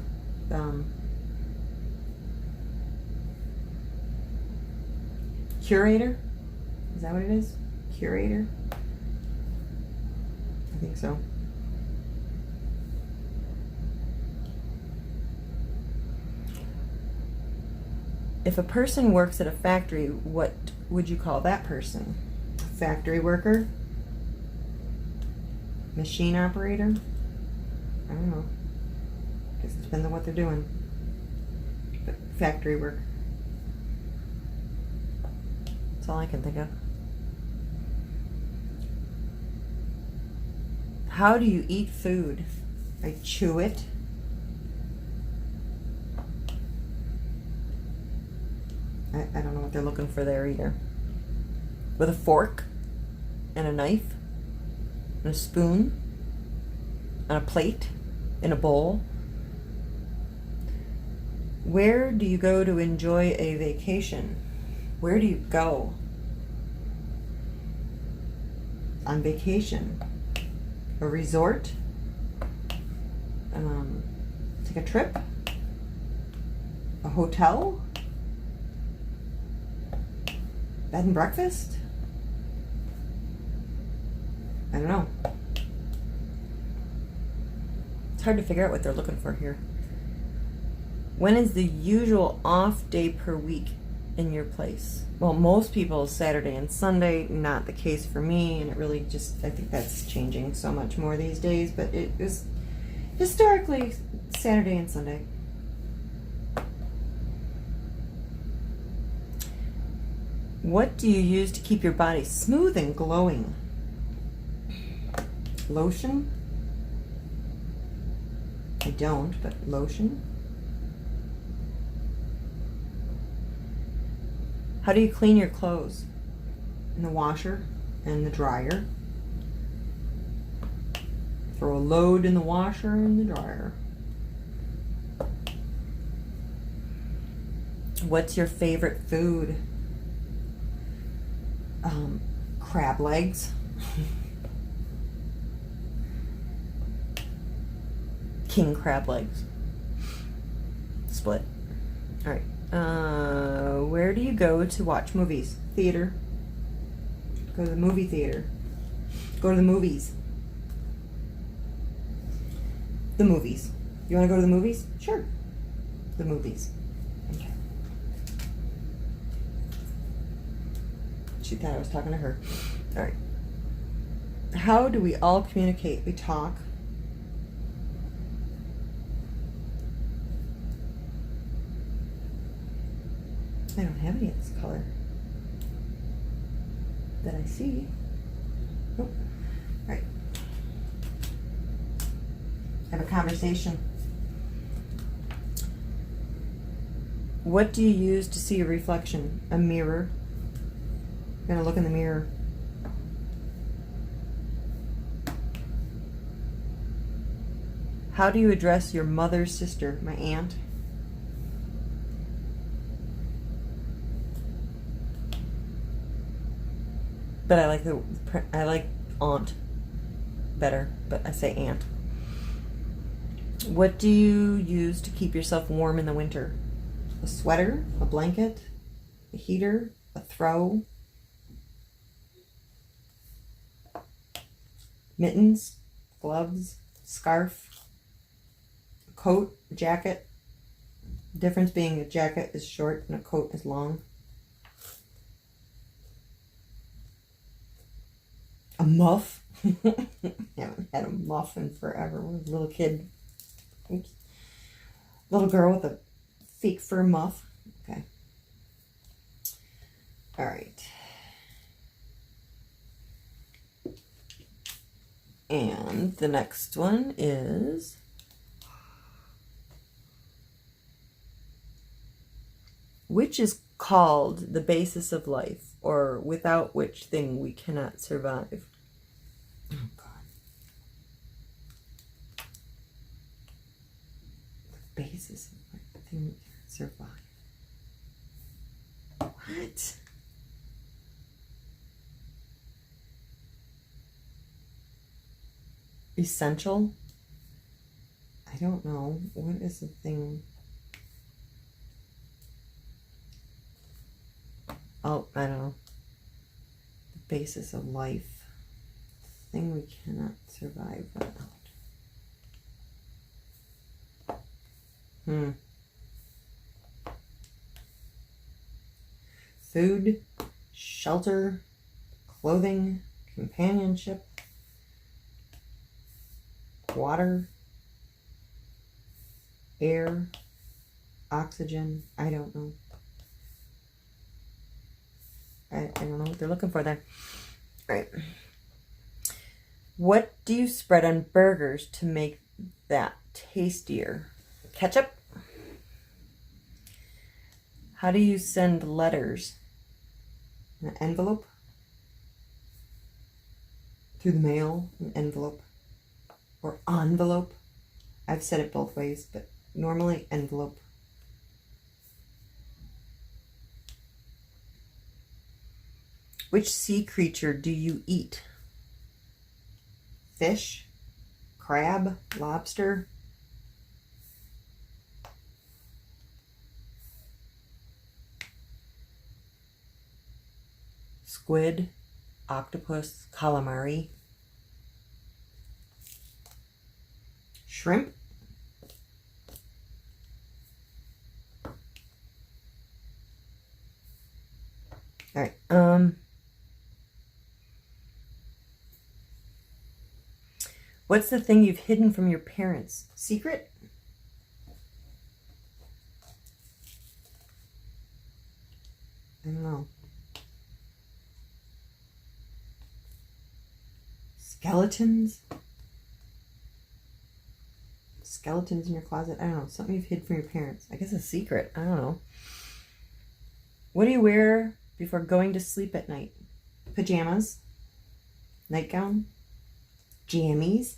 Curator? Is that what it is? Curator? I think so. If a person works at a factory, what would you call that person? Factory worker? Machine operator? I don't know. Guess it depends on what they're doing. But factory work. That's all I can think of. How do you eat food? I chew it. I don't know what they're looking for there either. With a fork and a knife and a spoon and a plate and a bowl. Where do you go to enjoy a vacation? Where do you go on vacation? A resort? Take a trip? A hotel? Bed and breakfast? I don't know. It's hard to figure out what they're looking for here. When is the usual off day per week in your place? Well, most people Saturday and Sunday, not the case for me, and it really just, I think that's changing so much more these days, but it was historically Saturday and Sunday. What do you use to keep your body smooth and glowing? Lotion? I don't, but lotion? How do you clean your clothes? In the washer and the dryer. Throw a load in the washer and the dryer. What's your favorite food? Crab legs. King crab legs. Split. All right. Where do you go to watch movies? Theater. Go to the movie theater. Go to the movies. The movies. You want to go to the movies? Sure. The movies. Okay. She thought I was talking to her. All right. How do we all communicate? We talk. I don't have any of this color that I see. Oh, right. Have a conversation. What do you use to see a reflection? A mirror. I'm gonna look in the mirror. How do you address your mother's sister? My aunt. But I like aunt better, but I say aunt. What do you use to keep yourself warm in the winter? A sweater, a blanket, a heater, a throw, mittens, gloves, scarf, a coat, a jacket. The difference being a jacket is short and a coat is long. A muff. Haven't had a muff in forever. When I was a little kid. Oops. Little girl with a fake fur muff. Okay. All right. And the next one is Which is called the basis of life, or without which thing we cannot survive? Oh, God. The basis of life, the thing we cannot survive. What? Essential? I don't know. What is the thing? Oh, I don't know. The basis of life. The thing we cannot survive without. Food, shelter, clothing, companionship, water, air, oxygen. I don't know. I don't know what they're looking for there. All right. What do you spread on burgers to make that tastier? Ketchup? How do you send letters? An envelope? Through the mail? An envelope? Or envelope? I've said it both ways, but normally envelope. Which sea creature do you eat? Fish? Crab? Lobster? Squid? Octopus? Calamari? Shrimp? All right. What's the thing you've hidden from your parents? Secret? I don't know. Skeletons? Skeletons in your closet? I don't know. Something you've hid from your parents. I guess a secret. I don't know. What do you wear before going to sleep at night? Pajamas? Nightgown? Jammies?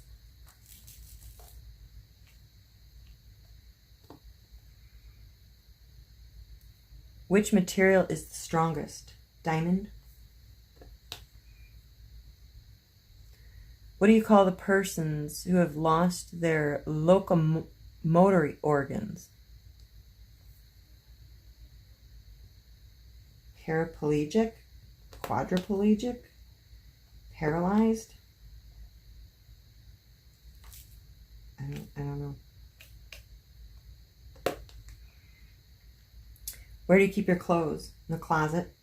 Which material is the strongest? Diamond? What do you call the persons who have lost their locomotory organs? Paraplegic? Quadriplegic? Paralyzed? I don't know. Where do you keep your clothes? In the closet?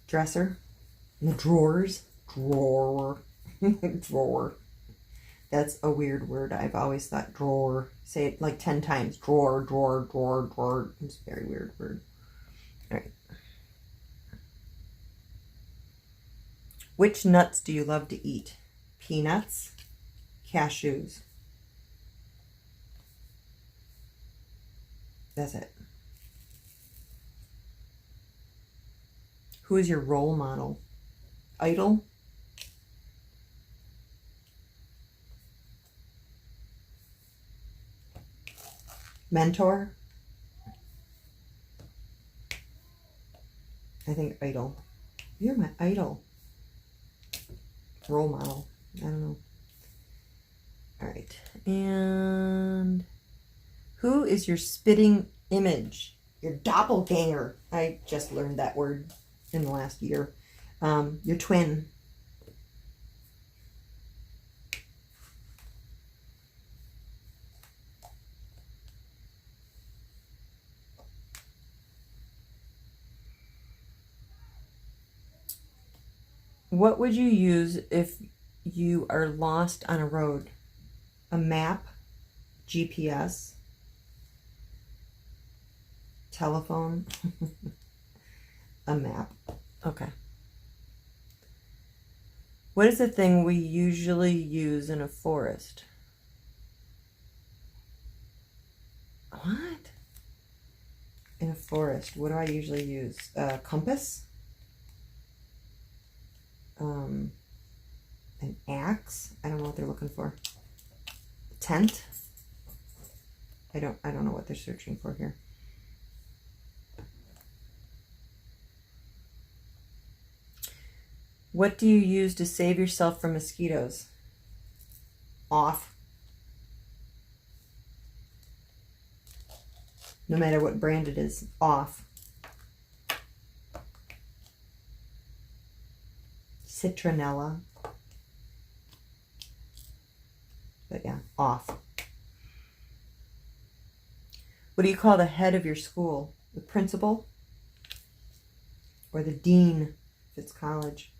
Dresser? In the drawers? Drawer. Drawer. That's a weird word. I've always thought drawer. Say it like 10 times. Drawer, drawer, drawer, drawer. It's a very weird word. All right. Which nuts do you love to eat? Peanuts? Cashews? That's it. Who is your role model? Idol? Mentor? I think idol. You're my idol. Role model. I don't know. All right. And who is your spitting image? Your doppelganger. I just learned that word in the last year. Your twin. What would you use if you are lost on a road? A map? GPS? Telephone? A map. Okay. What is the thing we usually use in a forest? What? in a forest, what do I usually use? Compass? An axe? I don't know what they're looking for. Tent? I don't know what they're searching for here. What do you use to save yourself from mosquitoes? Off. No matter what brand it is, off. Citronella. But yeah, off. What do you call the head of your school? The principal? Or the dean if it's college?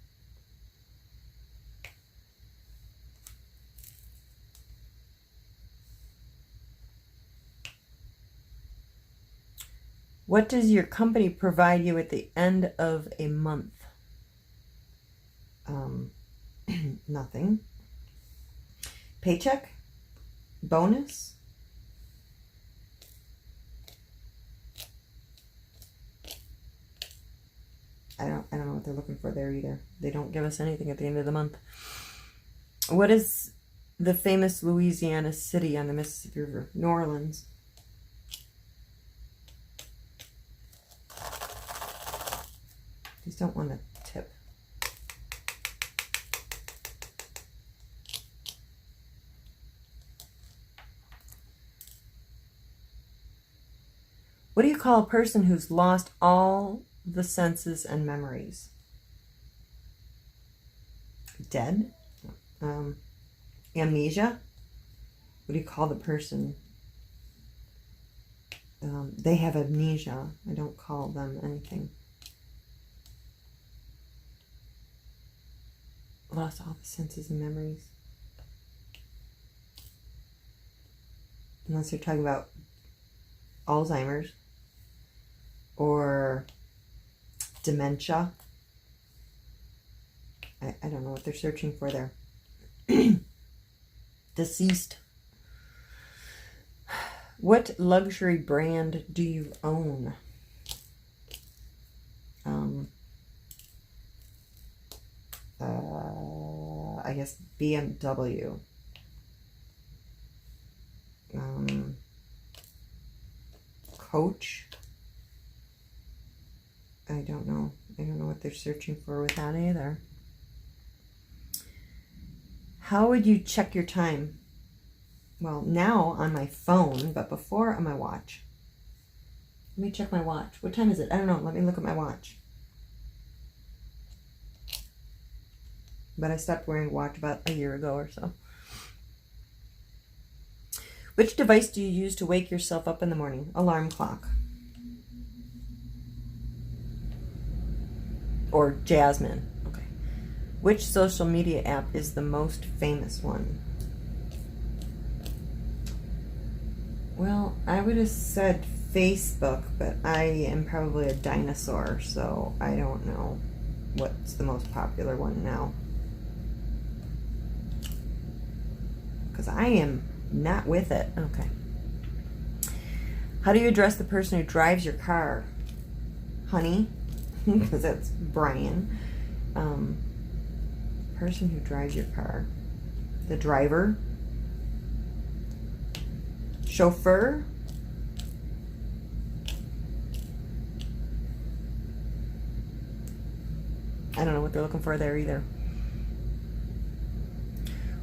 What does your company provide you at the end of a month? Nothing. Paycheck? Bonus? I don't know what they're looking for there either. They don't give us anything at the end of the month. What is the famous Louisiana city on the Mississippi River? New Orleans. Just don't want to tip. What do you call a person who's lost all the senses and memories? Dead? Amnesia? What do you call the person? They have amnesia. I don't call them anything. Lost all the senses and memories. Unless you're talking about Alzheimer's or dementia. I don't know what they're searching for there. Deceased. What luxury brand do you own? I guess BMW. Coach. I don't know. I don't know what they're searching for with that either. How would you check your time? Well, now on my phone, but before on my watch. Let me check my watch. What time is it? I don't know. Let me look at my watch. But I stopped wearing a watch about a year ago or so. Which device do you use to wake yourself up in the morning? Alarm clock. Or Jasmine. Okay. Which social media app is the most famous one? Well, I would have said Facebook, but I am probably a dinosaur, so I don't know what's the most popular one now. Because I am not with it. Okay. How do you address the person who drives your car? Honey, because that's Brian. Person who drives your car. The driver. Chauffeur. I don't know what they're looking for there either.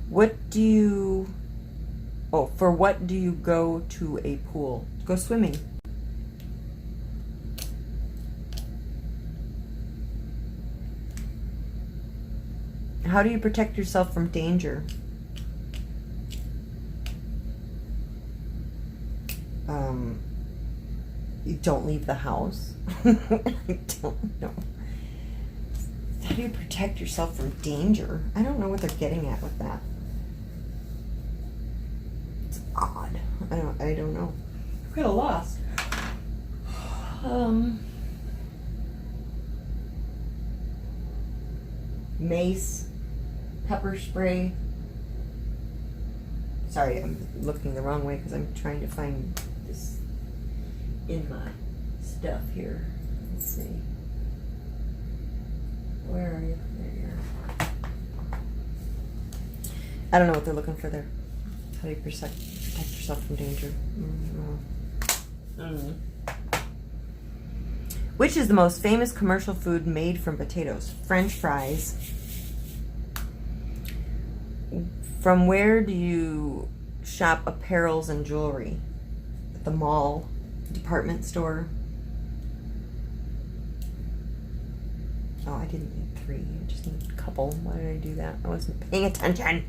What do you... Oh, for what do you go to a pool? Go swimming. How do you protect yourself from danger? You don't leave the house. I don't know. How do you protect yourself from danger? I don't know what they're getting at with that. It's odd. I don't know. I'm kind of lost. Mace, pepper spray. Sorry, I'm looking the wrong way because I'm trying to find this in my stuff here. Let's see. Where are you? There you are. I don't know what they're looking for there. How do you protect yourself from danger? I don't know. Which is the most famous commercial food made from potatoes? French fries. From where do you shop apparels and jewelry? At the mall, department store. Oh, I didn't need 3. I just need a couple. Why did I do that? I wasn't paying attention.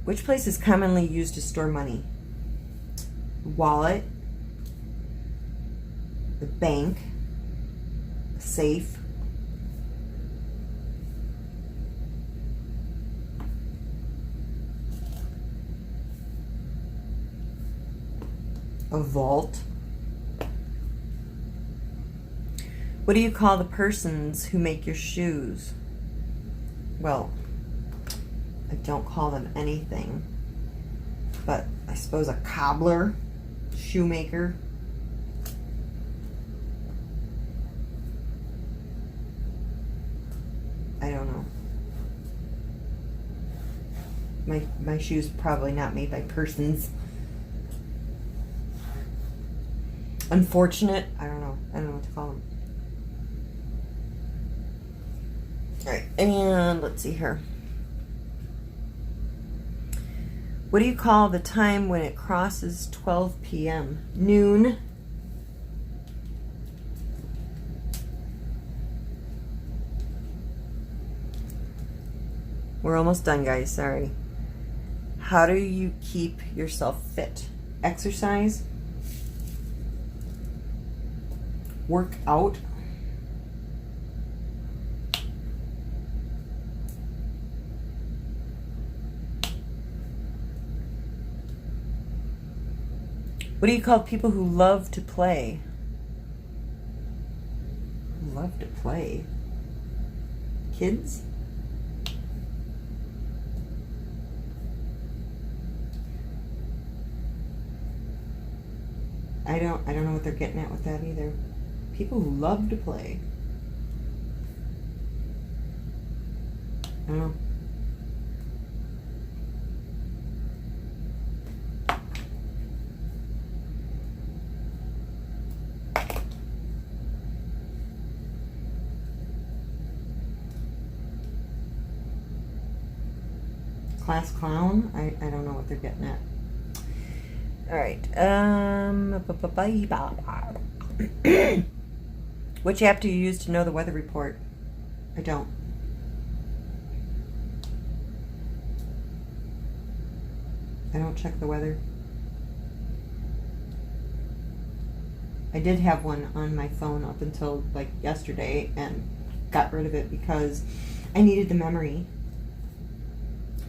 Which place is commonly used to store money? Wallet, the bank, a safe, a vault. What do you call the persons who make your shoes? Well, I don't call them anything, but I suppose a cobbler, shoemaker. I don't know. My shoes probably not made by persons. Unfortunate. I don't know. I don't know what to call them. All right, and let's see here. What do you call the time when it crosses 12 p.m.? Noon. We're almost done, guys. Sorry. How do you keep yourself fit? Exercise. Work out. What do you call people who love to play? Love to play? Kids? I don't know what they're getting at with that either. People who love to play. I don't know. Class clown? I don't know what they're getting at. All right. Which app do you use to know the weather report? I don't. I don't check the weather. I did have one on my phone up until like yesterday and got rid of it because I needed the memory.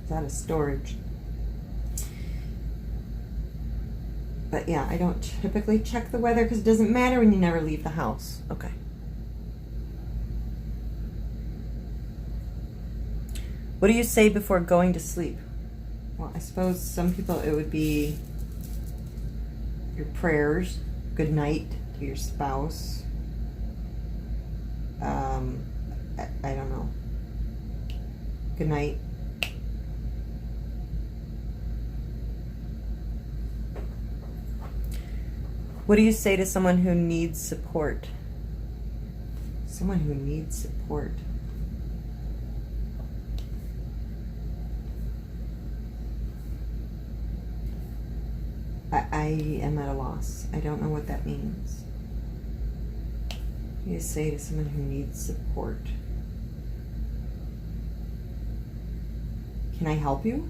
It's out of storage. But yeah, I don't typically check the weather because it doesn't matter when you never leave the house. Okay. What do you say before going to sleep? Well, I suppose some people it would be your prayers, good night to your spouse. I don't know. Good night. What do you say to someone who needs support? Someone who needs support. I am at a loss. I don't know what that means. What do you say to someone who needs support? Can I help you?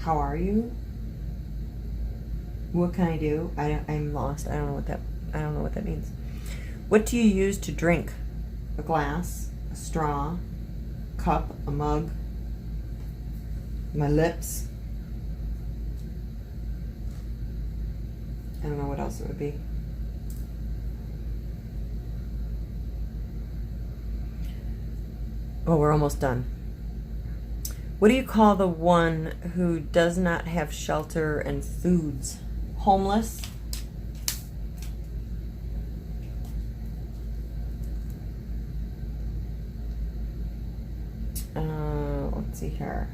How are you? What can I do? I'm lost. I don't know what that means. What do you use to drink? A glass, a straw, a cup, a mug, my lips. I don't know what else it would be. Oh, we're almost done. What do you call the one who does not have shelter and foods? Homeless, Let's see here.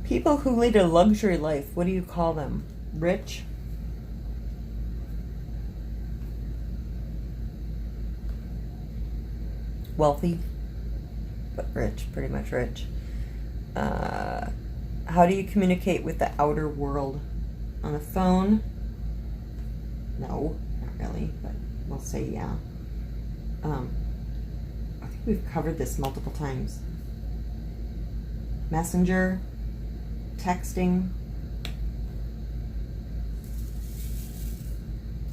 People who lead a luxury life, what do you call them? Rich? Wealthy? But rich, pretty much rich. How do you communicate with the outer world? On a phone? No, not really, but we'll say yeah. I think we've covered this multiple times. Messenger, texting,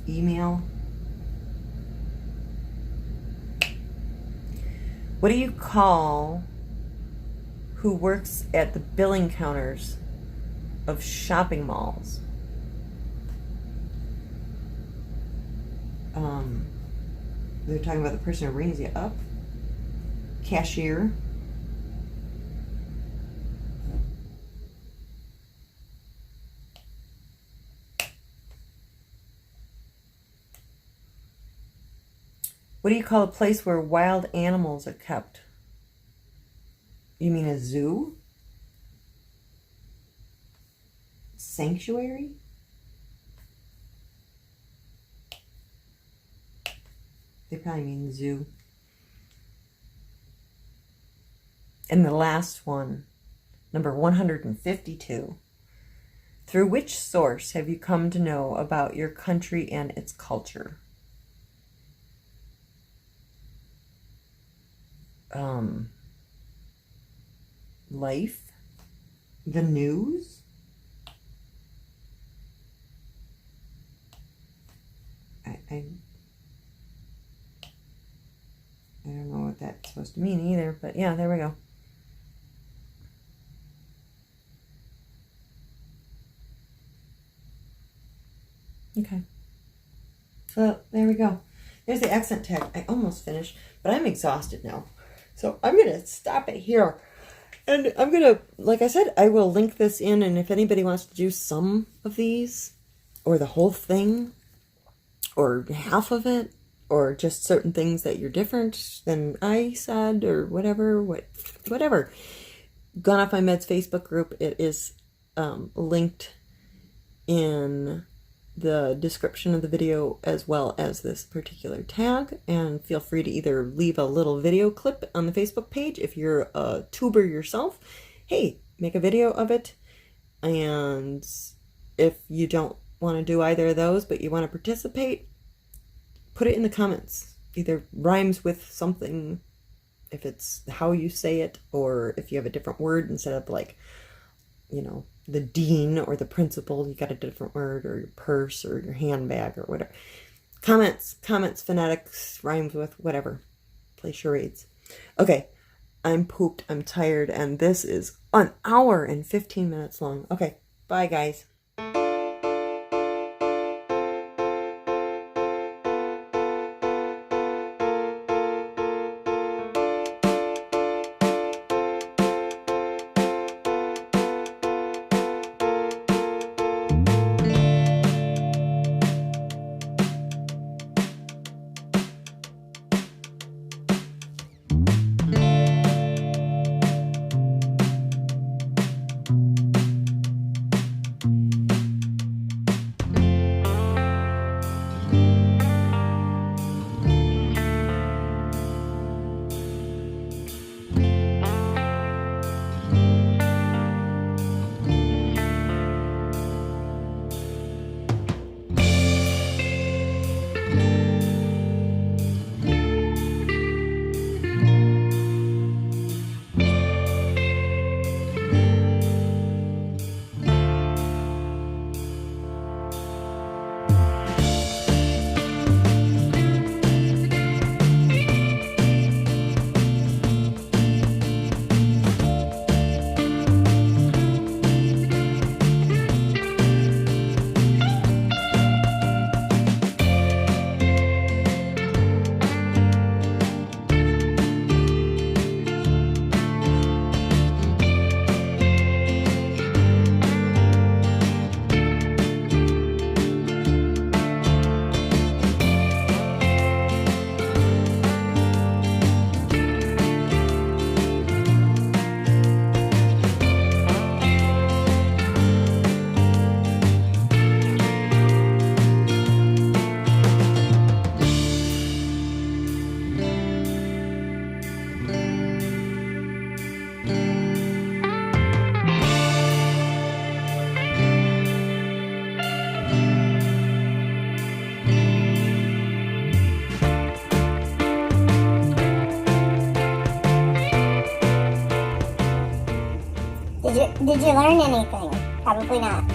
email. What do you call who works at the billing counters of shopping malls? They're talking about the person who rings you up. Cashier. What do you call a place where wild animals are kept? You mean a zoo? Sanctuary? They probably mean zoo. And the last one, number 152. Through which source have you come to know about your country and its culture? Life? The news? I don't know what that's supposed to mean either, but yeah, there we go. Okay. So there we go. There's the accent tag. I almost finished, but I'm exhausted now. So I'm going to stop it here. And I'm going to, like I said, I will link this in, and if anybody wants to do some of these, or the whole thing, or half of it, or just certain things that you're different than I said, or whatever, whatever. Gone Off My Meds Facebook group, it is linked in the description of the video as well as this particular tag, and feel free to either leave a little video clip on the Facebook page if you're a tuber yourself. Hey, make a video of it. And if you don't want to do either of those but you want to participate, put it in the comments. Either rhymes with something, if it's how you say it, or if you have a different word instead of like, you know, the dean or the principal, you got a different word, or your purse or your handbag or whatever. Comments, phonetics, rhymes with whatever. Play charades. Okay, I'm pooped, I'm tired, and this is an hour and 15 minutes long. Okay, bye guys. Did you learn anything? Probably not.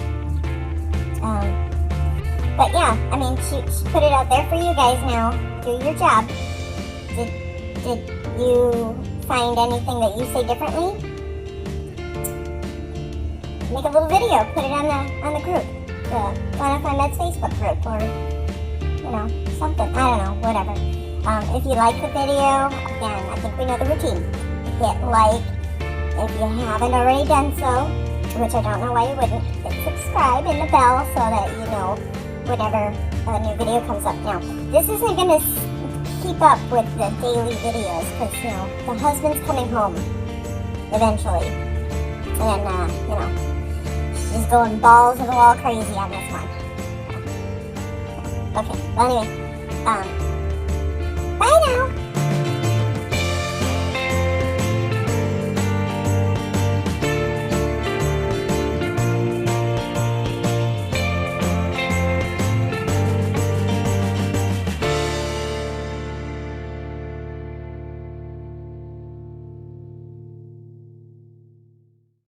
But yeah, I mean, she put it out there for you guys now. Do your job. Did you find anything that you say differently? Make a little video, put it on the group, the Fun Med Facebook group, or you know, something. I don't know, whatever. If you like the video, again, I think we know the routine. Hit like. If you haven't already done so, which I don't know why you wouldn't, hit subscribe and the bell so that you know whenever a new video comes up. Now, this isn't going to keep up with the daily videos because, you know, the husband's coming home eventually. And, you know, she's going balls to the wall crazy on this one. Okay, well anyway,